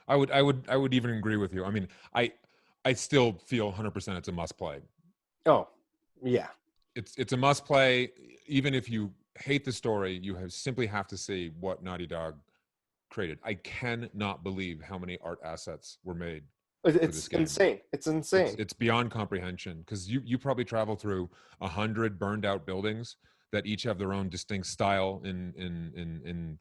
I would even agree with you. I mean, I still feel 100% it's a must play. oh, yeah. It's a must play. Even if you hate the story, you simply have to see what Naughty Dog created. I cannot believe how many art assets were made for It's this game. insane. It's It's insane. it's beyond comprehension because you probably travel through 100 burned out buildings that each have their own distinct style in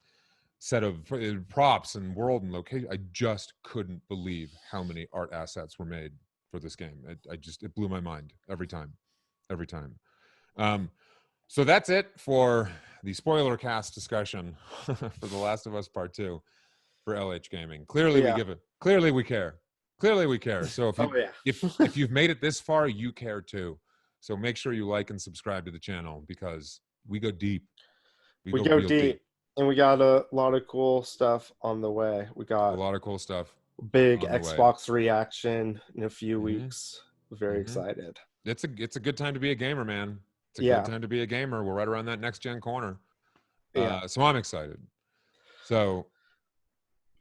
set of props and world and location. I just couldn't believe how many art assets were made for this game. It blew my mind every time. So that's it for the Spoilercast discussion for The Last of Us Part 2 for LH Gaming. Clearly we give it. Clearly we care. So if you've made it this far, you care too. So make sure you like and subscribe to the channel because we go deep. We go real deep. And we got a lot of cool stuff on the way. We got a lot of cool stuff. Big Xbox reaction in a few weeks. Very excited. It's a good time to be a gamer, man. It's a good time to be a gamer. We're right around that next gen corner. So I'm excited. So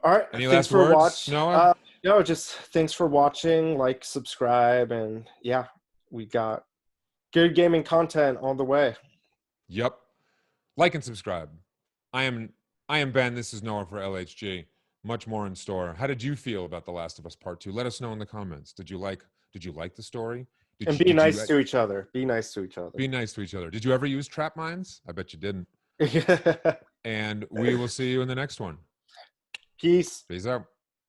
all right. Any last words, Noah? No, just thanks for watching. Like, subscribe, and we got good gaming content on the way. Yep. Like and subscribe. I am Ben. This is Noah for LHG. Much more in store. How did you feel about The Last of Us Part 2? Let us know in the comments. Did you like the story? Be nice to each other. Be nice to each other. Be nice to each other. Did you ever use trap mines? I bet you didn't. And we will see you in the next one. Peace. Peace out.